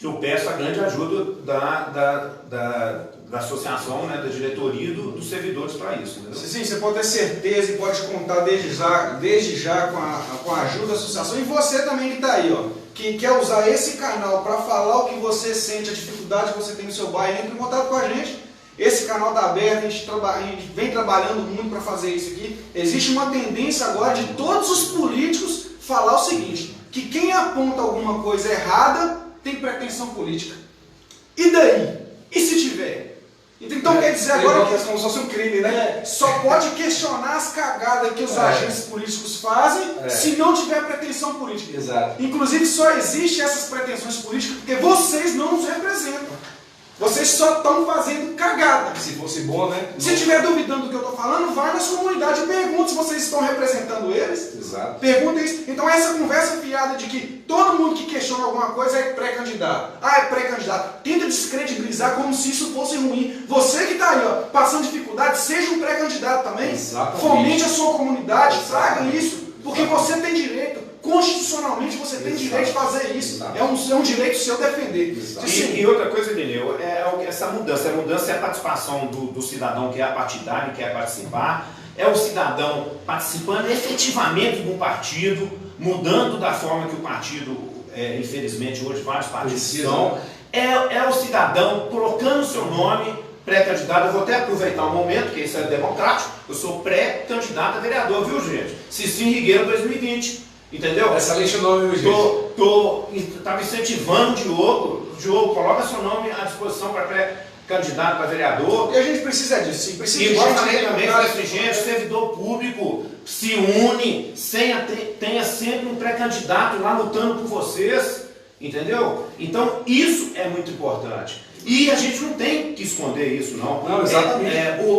eu peço a grande ajuda da associação, né, da diretoria e dos servidores para isso. Entendeu? Sim, você pode ter certeza e pode contar desde já com a ajuda da associação. E você também que está aí, que quer usar esse canal para falar o que você sente, a dificuldade que você tem no seu bairro, entre em contato com a gente. Esse canal está aberto, a gente vem trabalhando muito para fazer isso aqui. Existe uma tendência agora de todos os políticos falar o seguinte, que quem aponta alguma coisa errada tem pretensão política. E daí? E se tiver? Então quer dizer agora que como se fosse um crime, né? Só pode questionar as cagadas que os agentes políticos fazem se não tiver pretensão política. Exato. Inclusive só existem essas pretensões políticas porque vocês não nos representam. Vocês só estão fazendo cagada. Se fosse bom, né? Se estiver duvidando do que eu estou falando, vai na sua comunidade e pergunta se vocês estão representando eles. Exato. Pergunta isso. Então essa conversa fiada de que todo mundo que questiona alguma coisa é pré-candidato. É pré-candidato. Tenta descredibilizar como se isso fosse ruim. Você que está aí, passando dificuldade, seja um pré-candidato também. Exatamente. Fomente a sua comunidade, traga isso. Porque você tem direito. Constitucionalmente você tem direito de fazer isso. É um direito seu defender. E outra coisa, Irineu, essa mudança. A mudança é a participação do cidadão que é partidário, que quer participar. É o cidadão participando efetivamente de um partido, mudando da forma que o partido, infelizmente, hoje vários partidos são. É o cidadão colocando o seu nome pré-candidato. Eu vou até aproveitar um momento, que isso é democrático. Eu sou pré-candidato a vereador, viu, gente? Cicinho Rigueira 2020. Entendeu? Excelente nome, meu gente. Estava incentivando o Diogo. Diogo, coloca seu nome à disposição para pré-candidato para vereador. E a gente precisa disso, sim. Precisa igual de falei gente também, falei assim, gente, servidor público, se une, tenha sempre um pré-candidato lá lutando por vocês. Entendeu? Então, isso é muito importante. E a gente não tem que esconder isso, não. Não, exatamente.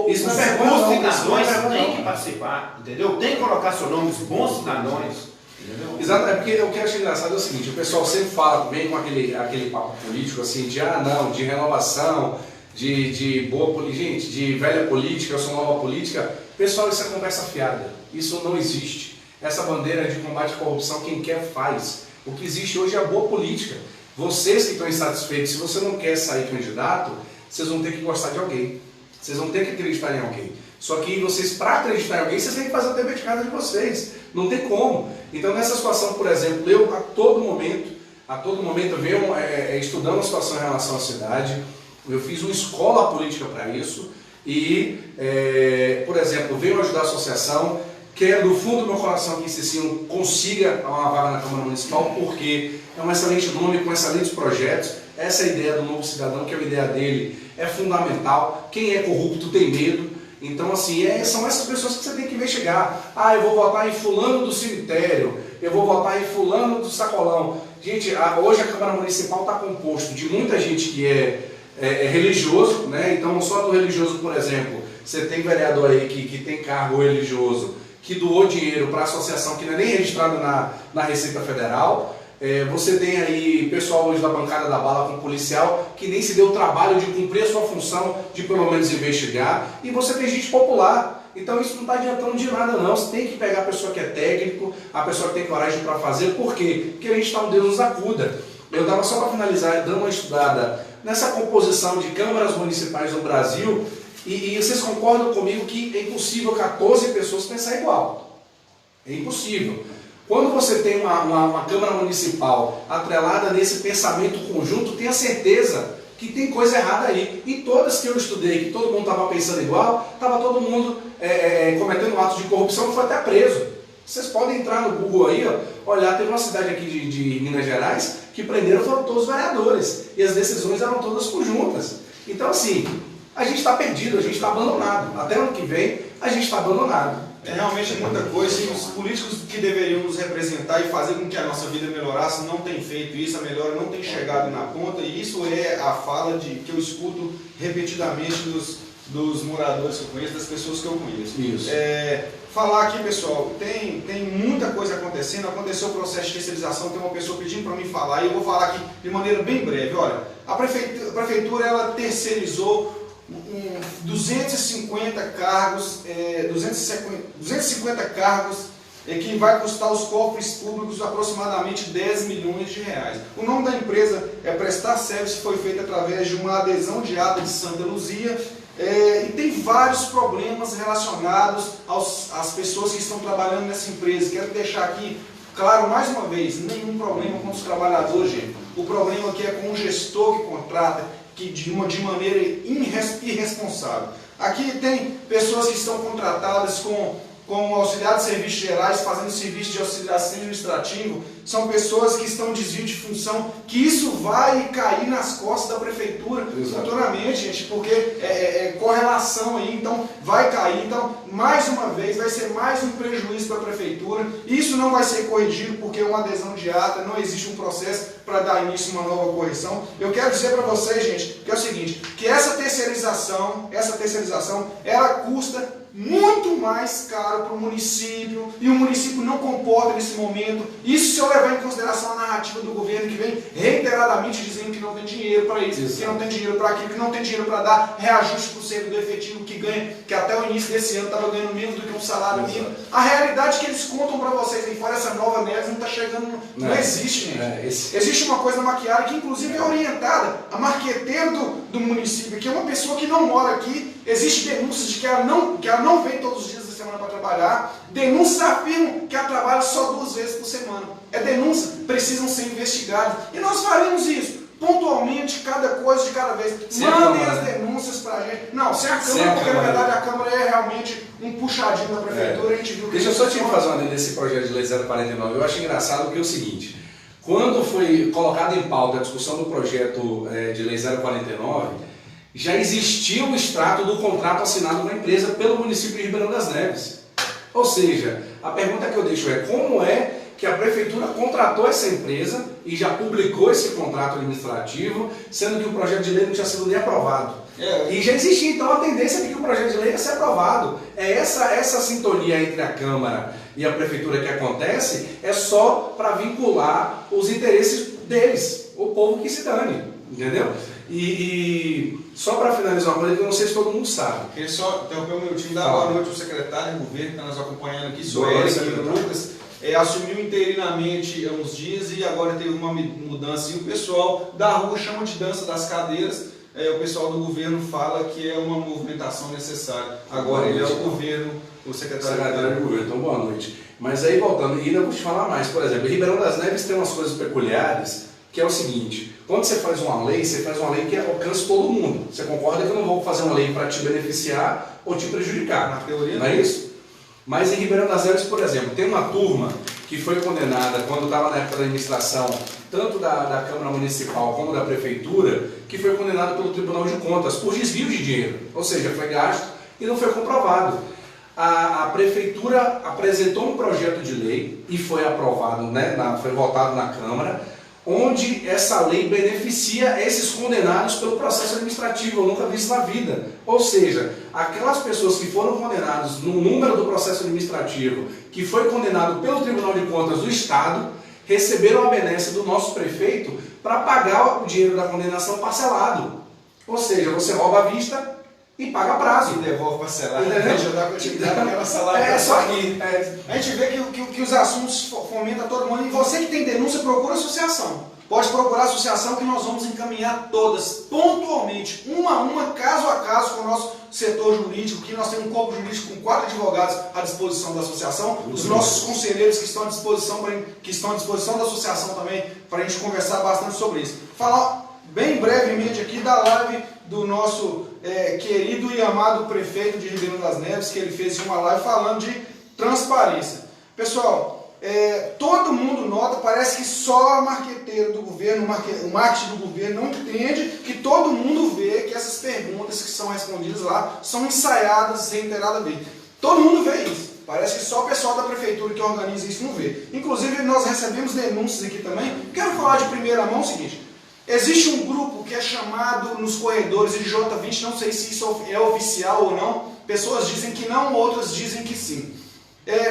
Isso não é vergonha, os cidadãos têm que participar, entendeu? Tem que colocar seus nomes, bons cidadãos. Entendeu? Exato, é porque o que eu acho engraçado é o seguinte, o pessoal sempre fala, vem com aquele papo político assim, de não, de renovação, de boa política, gente, de velha política, eu sou nova política. Pessoal, isso é conversa fiada, isso não existe. Essa bandeira de combate à corrupção, quem quer faz. O que existe hoje é a boa política. Vocês que estão insatisfeitos, se você não quer sair candidato, vocês vão ter que gostar de alguém. Vocês vão ter que acreditar em alguém. Só que vocês, para acreditar em alguém, vocês têm que fazer o dever de casa de vocês. Não tem como. Então, nessa situação, por exemplo, eu a todo momento venho estudando a situação em relação à cidade. Eu fiz uma escola política para isso. E, por exemplo, venho ajudar a associação. Quero do fundo do meu coração que esse Cicinho consiga uma vaga na Câmara Municipal, porque é um excelente nome, com excelentes projetos. Essa é a ideia do Novo Cidadão, que é a ideia dele, é fundamental. Quem é corrupto tem medo. Então, assim, são essas pessoas que você tem que ver chegar. Eu vou votar em fulano do cemitério, eu vou votar em fulano do sacolão. Gente, hoje a Câmara Municipal está composto de muita gente que é religioso, né? Então, só do religioso, por exemplo, você tem vereador aí que tem cargo religioso, que doou dinheiro para a associação que não é nem registrada na Receita Federal. Você tem aí pessoal hoje da bancada da bala com policial que nem se deu o trabalho de cumprir a sua função, de pelo menos investigar. E você tem gente popular. Então isso não está adiantando de nada não. Você tem que pegar a pessoa que é técnico, a pessoa que tem coragem para fazer. Por quê? Porque a gente está um Deus nos acuda. Eu estava só para finalizar, dando uma estudada nessa composição de câmaras municipais no Brasil. E vocês concordam comigo que é impossível 14 pessoas pensar igual. É impossível. Quando você tem uma Câmara Municipal atrelada nesse pensamento conjunto, tenha certeza que tem coisa errada aí. E todas que eu estudei, que todo mundo estava pensando igual, estava todo mundo cometendo atos de corrupção e foi até preso. Vocês podem entrar no Google aí, olhar, teve uma cidade aqui de Minas Gerais que prenderam foram todos os vereadores. E as decisões eram todas conjuntas. Então assim, a gente está perdido, a gente está abandonado. Até ano que vem, a gente está abandonado. É realmente muita coisa, e os políticos que deveriam nos representar e fazer com que a nossa vida melhorasse não têm feito isso, a melhora não tem chegado na ponta, e isso é a fala que eu escuto repetidamente dos moradores que eu conheço, das pessoas que eu conheço. Isso. Falar aqui, pessoal, tem muita coisa acontecendo, aconteceu o processo de terceirização, tem uma pessoa pedindo para mim falar, e eu vou falar aqui de maneira bem breve. Olha, a prefeitura ela terceirizou 250 cargos, 250 cargos que vai custar aos cofres públicos aproximadamente 10 milhões de reais. O nome da empresa é Prestar Service, foi feito através de uma adesão de ata de Santa Luzia, e tem vários problemas relacionados às pessoas que estão trabalhando nessa empresa. Quero deixar aqui claro mais uma vez, nenhum problema com os trabalhadores, gente. O problema aqui é com o gestor que contrata, que de maneira irresponsável. Aqui tem pessoas que estão contratadas com auxiliar de serviços gerais, fazendo serviço de auxiliar administrativo, são pessoas que estão em desvio de função, que isso vai cair nas costas da prefeitura futuramente, gente, porque é correlação aí, então vai cair, então mais uma vez vai ser mais um prejuízo para a prefeitura, isso não vai ser corrigido porque é uma adesão de ata, não existe um processo para dar início a uma nova correção. Eu quero dizer para vocês, gente, que é o seguinte, que essa terceirização, ela custa muito mais caro para o município, e o município não comporta nesse momento. Isso se eu levar em consideração a narrativa do governo, que vem reiteradamente dizendo que não tem dinheiro para isso, que não tem dinheiro para aquilo, que não tem dinheiro para dar reajuste para o servidor efetivo que ganha, que até o início desse ano estava ganhando menos do que um salário mínimo. A realidade que eles contam para vocês aí fora, essa nova NES, não está chegando, não existe, gente. Existe uma coisa maquiada que inclusive é orientada a marqueteiro do município, que é uma pessoa que não mora aqui. Existe denúncias de que ela não vem todos os dias da semana para trabalhar. Denúncias afirmam que ela trabalha só 2 vezes por semana. Denúncias precisam ser investigadas. E nós faremos isso pontualmente, cada coisa de cada vez. Mandem as denúncias para a gente. Não, sem a Câmara, porque na verdade a Câmara é realmente um puxadinho da prefeitura. A gente viu que deixa eu só te fazer uma desse projeto de lei 049. Eu acho engraçado porque é o seguinte. Quando foi colocado em pauta a discussão do projeto de lei 049, já existia o extrato do contrato assinado com a empresa pelo município de Ribeirão das Neves. Ou seja, a pergunta que eu deixo é como é que a prefeitura contratou essa empresa e já publicou esse contrato administrativo, sendo que o projeto de lei não tinha sido nem aprovado. E já existia então a tendência de que o projeto de lei ia ser aprovado. É essa sintonia entre a Câmara e a Prefeitura que acontece, é só para vincular os interesses deles, o povo que se dane, entendeu? E só para finalizar uma coisa que eu não sei se todo mundo sabe. Queria só interromper um minutinho, dar boa noite ao secretário de governo que está nos acompanhando aqui, o Eric e o Lucas. Assumiu interinamente há uns dias e agora teve uma mudança e o pessoal da rua chama de dança das cadeiras. O pessoal do governo fala que é uma movimentação necessária. Agora ele é o governo, o secretário de governo. Então boa noite. Mas aí voltando, e ainda vou te falar mais, por exemplo, Ribeirão das Neves tem umas coisas peculiares, que é o seguinte: quando você faz uma lei, você faz uma lei que alcança todo mundo. Você concorda que eu não vou fazer uma lei para te beneficiar ou te prejudicar? Na teoria não é isso? Mas em Ribeirão das Neves, por exemplo, tem uma turma que foi condenada quando estava na época da administração, tanto da Câmara Municipal como da Prefeitura, que foi condenada pelo Tribunal de Contas por desvio de dinheiro, ou seja, foi gasto e não foi comprovado. A Prefeitura apresentou um projeto de lei e foi aprovado, né, foi votado na Câmara, onde essa lei beneficia esses condenados pelo processo administrativo. Eu nunca vi isso na vida. Ou seja, aquelas pessoas que foram condenadas no número do processo administrativo, que foi condenado pelo Tribunal de Contas do Estado, receberam a benesse do nosso prefeito para pagar o dinheiro da condenação parcelado. Ou seja, você rouba à vista e paga a prazo. E devolve parcelado. É só aqui. A gente vê que os assuntos fomentam todo mundo. E você que tem denúncia, procura a associação. Pode procurar a associação que nós vamos encaminhar todas, pontualmente, uma a uma, caso a caso, com o nosso setor jurídico, que nós temos um corpo jurídico com 4 advogados à disposição da associação, os nossos conselheiros que estão à disposição, da associação também, para a gente conversar bastante sobre isso. Falar bem brevemente aqui da live do nosso querido e amado prefeito de Ribeirão das Neves, que ele fez uma live falando de transparência. Pessoal, todo mundo nota, parece que só o marqueteiro do governo, o marketing do governo não entende que todo mundo vê que essas perguntas que são respondidas lá são ensaiadas reiteradamente. Todo mundo vê isso. Parece que só o pessoal da prefeitura que organiza isso não vê. Inclusive, nós recebemos denúncias aqui também. Quero falar de primeira mão o seguinte: existe um grupo que é chamado nos corredores de J20, não sei se isso é oficial ou não. Pessoas dizem que não, outras dizem que sim.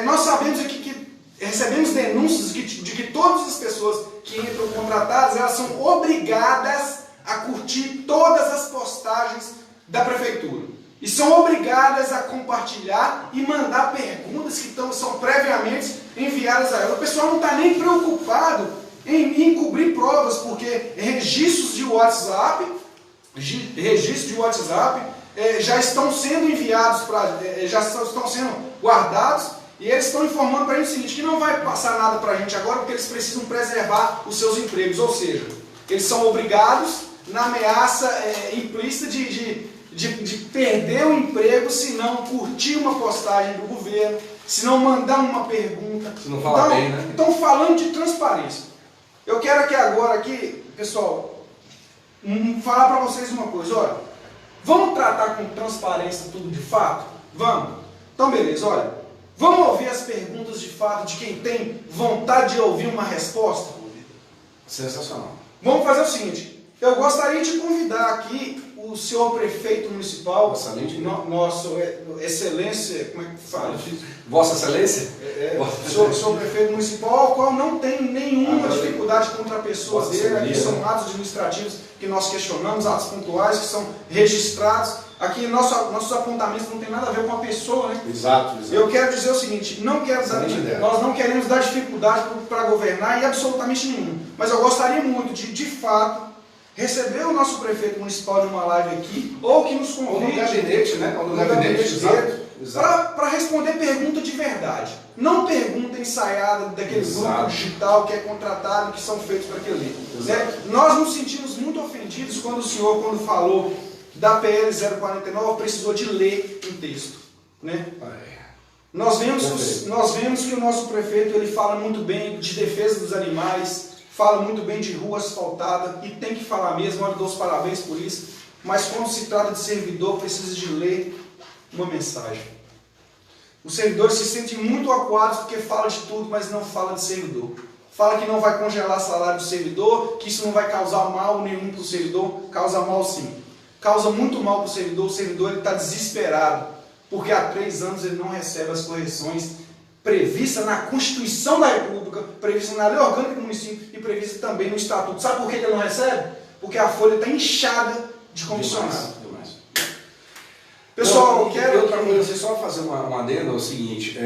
Nós sabemos aqui que recebemos denúncias de que todas as pessoas que entram contratadas, elas são obrigadas a curtir todas as postagens da prefeitura. E são obrigadas a compartilhar e mandar perguntas que são previamente enviadas a ela. O pessoal não está nem preocupado em cobrir provas, porque registros de WhatsApp já estão sendo enviados, já estão sendo guardados. E eles estão informando para a gente o seguinte, que não vai passar nada para a gente agora, porque eles precisam preservar os seus empregos. Ou seja, eles são obrigados, na ameaça implícita de perder o emprego se não curtir uma postagem do governo, se não mandar uma pergunta. Se não falar bem, né? Então, falando de transparência, eu quero aqui, pessoal, falar para vocês uma coisa. Olha, vamos tratar com transparência tudo de fato? Vamos. Então, beleza, olha. Vamos ouvir as perguntas de fato de quem tem vontade de ouvir uma resposta? Sensacional. Vamos fazer o seguinte, eu gostaria de convidar aqui o senhor prefeito municipal, nosso excelência, como é que fala? Vossa Excelência? Senhor prefeito municipal, ao qual não tem nenhuma dificuldade contra a pessoa dele. Aqui são atos administrativos que nós questionamos, atos pontuais que são registrados. Aqui nossos apontamentos não tem nada a ver com a pessoa, né? Exato. Eu quero dizer o seguinte, nós não queremos dar dificuldade para governar e absolutamente nenhum. Mas eu gostaria muito de fato, receber o nosso prefeito municipal numa live aqui, ou que nos convide. Ou no gabinete, né? Ou no gabinete dele, para responder pergunta de verdade. Não pergunta ensaiada daquele grupo digital que é contratado, que são feitos para aquilo ali. Né? Nós nos sentimos muito ofendidos quando o senhor, quando falou da PL 049, precisou de ler um texto. Né? Nós vemos que o nosso prefeito ele fala muito bem de defesa dos animais, fala muito bem de rua asfaltada, e tem que falar mesmo, eu dou os parabéns por isso, mas quando se trata de servidor, precisa de ler uma mensagem. Os servidores se sentem muito acuados porque fala de tudo, mas não fala de servidor. fala que não vai congelar salário do servidor, que isso não vai causar mal nenhum para o servidor. Causa mal sim. Causa muito mal para o servidor está desesperado, porque há 3 anos ele não recebe as correções previstas na Constituição da República, previstas na Lei Orgânica do Município e previstas também no Estatuto. Sabe por que ele não recebe? Porque a folha está inchada de comissionados. Pessoal, outra coisa, só fazer uma adenda, é o seguinte,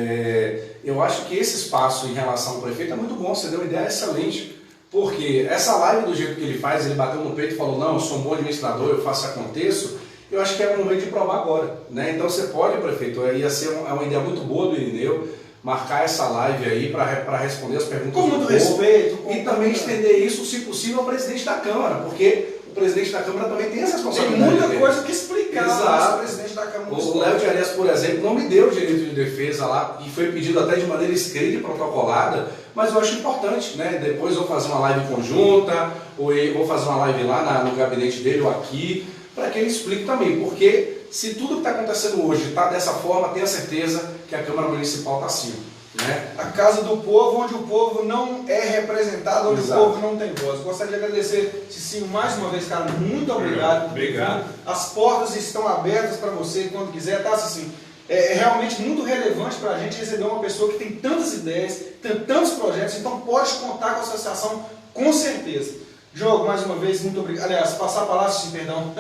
eu acho que esse espaço em relação ao prefeito é muito bom, você deu uma ideia excelente, porque essa live do jeito que ele faz, ele bateu no peito e falou, não, eu sou um bom administrador, eu faço aconteço, eu acho que é o momento de provar agora, né? Então você pode, prefeito, ia ser uma ideia muito boa do Irineu, marcar essa live aí para responder as perguntas com muito respeito, e também estender isso, se possível, ao presidente da Câmara, porque o presidente da Câmara também tem essa responsabilidade. Tem muita coisa que explicar ao presidente da Câmara. O Léo de Arias, por exemplo, não me deu o direito de defesa lá, e foi pedido até de maneira escrita e protocolada, mas eu acho importante, né? Depois eu vou fazer uma live conjunta, ou eu vou fazer uma live lá no gabinete dele ou aqui, para que ele explique também, porque se tudo que está acontecendo hoje está dessa forma, tenha certeza que a Câmara Municipal está acima. Né? A casa do povo, onde o povo não é representado, onde Exato. o povo não tem voz. Gostaria de agradecer, Cicinho, mais uma vez, cara, muito obrigado. Obrigado. As portas estão abertas para você quando quiser, tá, Cicinho? É realmente muito relevante para a gente receber uma pessoa que tem tantas ideias, tem tantos projetos, então pode contar com a associação com certeza. Diogo, mais uma vez, muito obrigado. Aliás, passar a palavra, sim, perdão.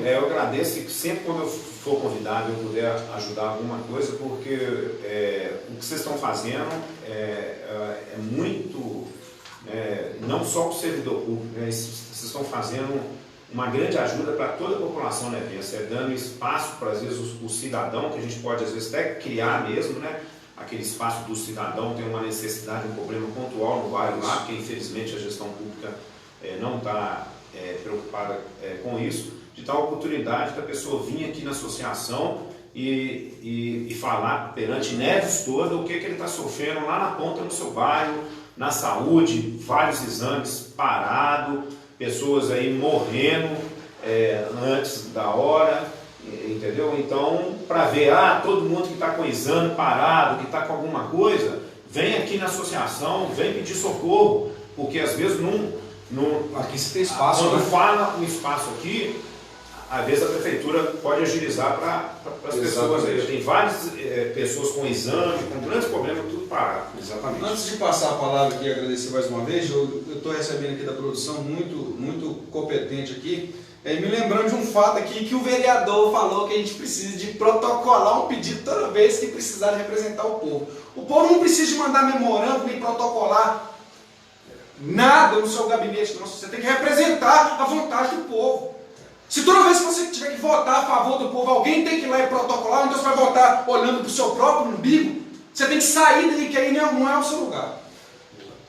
Eu agradeço que sempre quando eu for convidado eu puder ajudar alguma coisa, porque o que vocês estão fazendo é muito, não só para o servidor público, vocês estão fazendo uma grande ajuda para toda a população nevense, dando espaço para, às vezes, o cidadão, que a gente pode, às vezes, até criar mesmo, né? Aquele espaço do cidadão tem uma necessidade, um problema pontual no bairro lá, porque infelizmente a gestão pública não está preocupada com isso, de dar a oportunidade da pessoa vir aqui na associação e falar perante Neves toda o que ele está sofrendo lá na ponta no seu bairro, na saúde, vários exames parados, pessoas aí morrendo antes da hora. Entendeu? Então, para ver, todo mundo que está com exame parado, que está com alguma coisa, vem aqui na associação, vem pedir socorro, porque às vezes aqui você tem espaço. Quando fala um espaço aqui, às vezes a prefeitura pode agilizar para as pessoas aí. Tem várias pessoas com exame, com grandes problemas, tudo parado. Exatamente. Antes de passar a palavra aqui e agradecer mais uma vez, eu estou recebendo aqui da produção muito competente aqui. Me lembrando de um fato aqui que o vereador falou que a gente precisa de protocolar um pedido toda vez que precisar de representar o povo. O povo não precisa de mandar memorando nem protocolar nada no seu gabinete, não. Você tem que representar a vontade do povo. Se toda vez que você tiver que votar a favor do povo, alguém tem que ir lá e protocolar, então você vai votar olhando para o seu próprio umbigo, você tem que sair dali, que aí não é o seu lugar.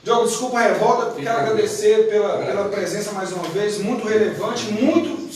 Diogo, desculpa a revolta, quero agradecer pela presença mais uma vez, muito relevante, muito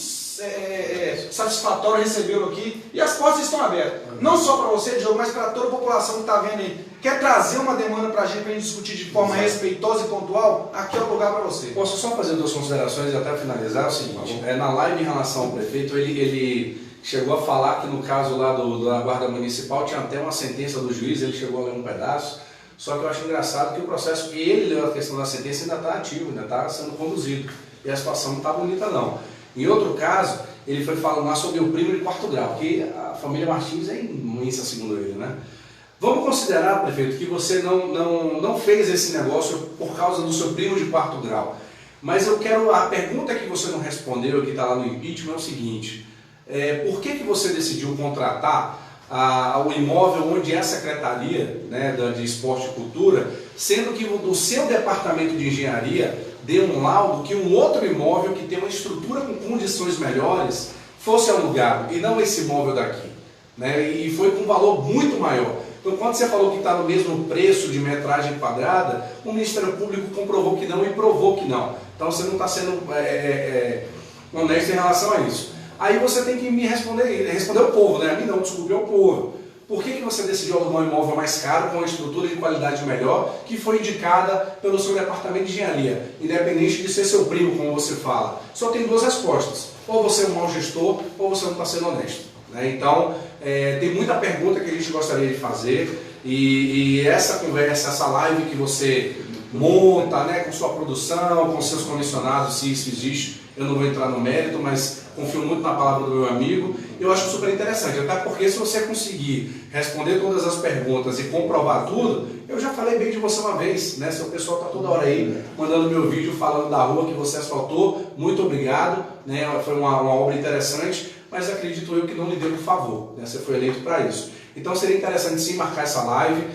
satisfatório recebê-lo aqui. E as portas estão abertas, não só para você, Diogo, mas para toda a população que está vendo aí. Quer trazer uma demanda para a gente discutir de forma respeitosa e pontual? Aqui é o lugar para você. Posso só fazer 2 considerações e até finalizar? É o seguinte, na live em relação ao prefeito, ele chegou a falar que no caso lá da Guarda Municipal tinha até uma sentença do juiz, ele chegou a ler um pedaço. Só que eu acho engraçado que o processo que ele leu, a questão da sentença, ainda está ativo, ainda está sendo conduzido. E a situação não está bonita, não. Em outro caso, ele foi falando sobre o primo de 4º grau, que a família Martins é imensa, segundo ele, né? Vamos considerar, prefeito, que você não fez esse negócio por causa do seu primo de 4º grau. Mas a pergunta que você não respondeu, que está lá no impeachment, é o seguinte: por que você decidiu contratar o imóvel onde é a Secretaria, né, de Esporte e Cultura, sendo que do seu departamento de engenharia deu um laudo que um outro imóvel que tem uma estrutura com condições melhores fosse alugado, e não esse imóvel daqui, né, e foi com um valor muito maior. Então, quando você falou que está no mesmo preço de metragem quadrada, o Ministério Público comprovou que não e provou que não. Então, você não está sendo honesto em relação a isso. Aí você tem que me responder ao povo, né? A mim não, desculpe, ao povo. Por que você decidiu alugar um imóvel mais caro, com uma estrutura de qualidade melhor, que foi indicada pelo seu departamento de engenharia, independente de ser seu primo, como você fala? Só tem 2 respostas: ou você é um mau gestor, ou você não está sendo honesto. Né? Então, tem muita pergunta que a gente gostaria de fazer, e essa conversa, essa live que você monta, né, com sua produção, com seus comissionados, se isso existe. Eu não vou entrar no mérito, mas confio muito na palavra do meu amigo. Eu acho super interessante, até porque se você conseguir responder todas as perguntas e comprovar tudo, eu já falei bem de você uma vez, né? Seu pessoal está toda hora aí mandando meu vídeo falando da rua que você asfaltou. Muito obrigado, né? Foi uma obra interessante, mas acredito eu que não lhe deu por favor, né? Você foi eleito para isso. Então seria interessante sim marcar essa live,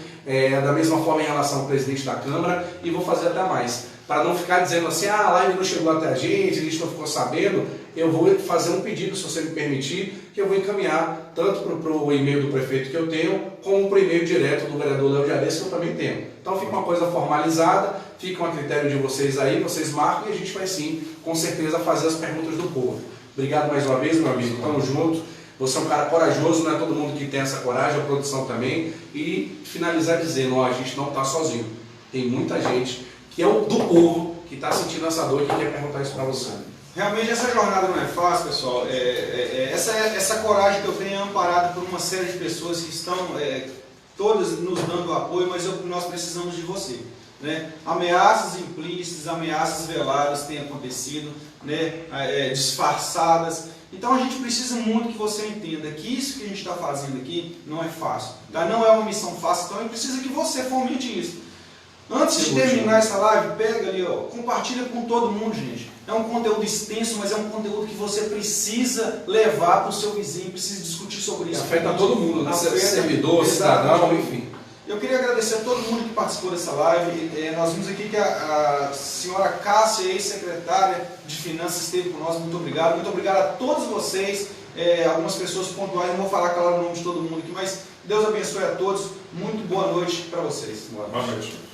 da mesma forma em relação ao presidente da Câmara, e vou fazer até mais. Para não ficar dizendo assim, a live não chegou até a gente não ficou sabendo, eu vou fazer um pedido, se você me permitir, que eu vou encaminhar tanto para o e-mail do prefeito que eu tenho, como para o e-mail direto do vereador Léo Dias, que eu também tenho. Então fica uma coisa formalizada, fica a critério de vocês aí, vocês marcam e a gente vai sim, com certeza, fazer as perguntas do povo. Obrigado mais uma vez, meu amigo, tamo junto. Você é um cara corajoso, não é todo mundo que tem essa coragem, a produção também. E finalizar dizendo, ó, a gente não está sozinho. Tem muita gente que é o do povo que está sentindo essa dor e que quer perguntar isso para você. Realmente essa jornada não é fácil, pessoal. Essa coragem que eu tenho é amparada por uma série de pessoas que estão todas nos dando apoio, mas nós precisamos de você. Né? Ameaças implícitas, ameaças veladas têm acontecido, né? Disfarçadas. Então a gente precisa muito que você entenda que isso que a gente está fazendo aqui não é fácil. Tá? Não é uma missão fácil, então a gente precisa que você fomente isso. Antes de terminar essa live, pega ali, ó, compartilha com todo mundo, gente. É um conteúdo extenso, mas é um conteúdo que você precisa levar para o seu vizinho, precisa discutir sobre isso. Afeta todo mundo, né? Servidor, cidadão, enfim. Eu queria agradecer a todo mundo que participou dessa live. Nós vimos aqui que a senhora Cássia, ex-secretária de Finanças, esteve com nós. Muito obrigado. Muito obrigado a todos vocês. Algumas pessoas pontuais, não vou falar, claro, o nome de todo mundo aqui, mas Deus abençoe a todos. Muito boa noite para vocês. Boa noite.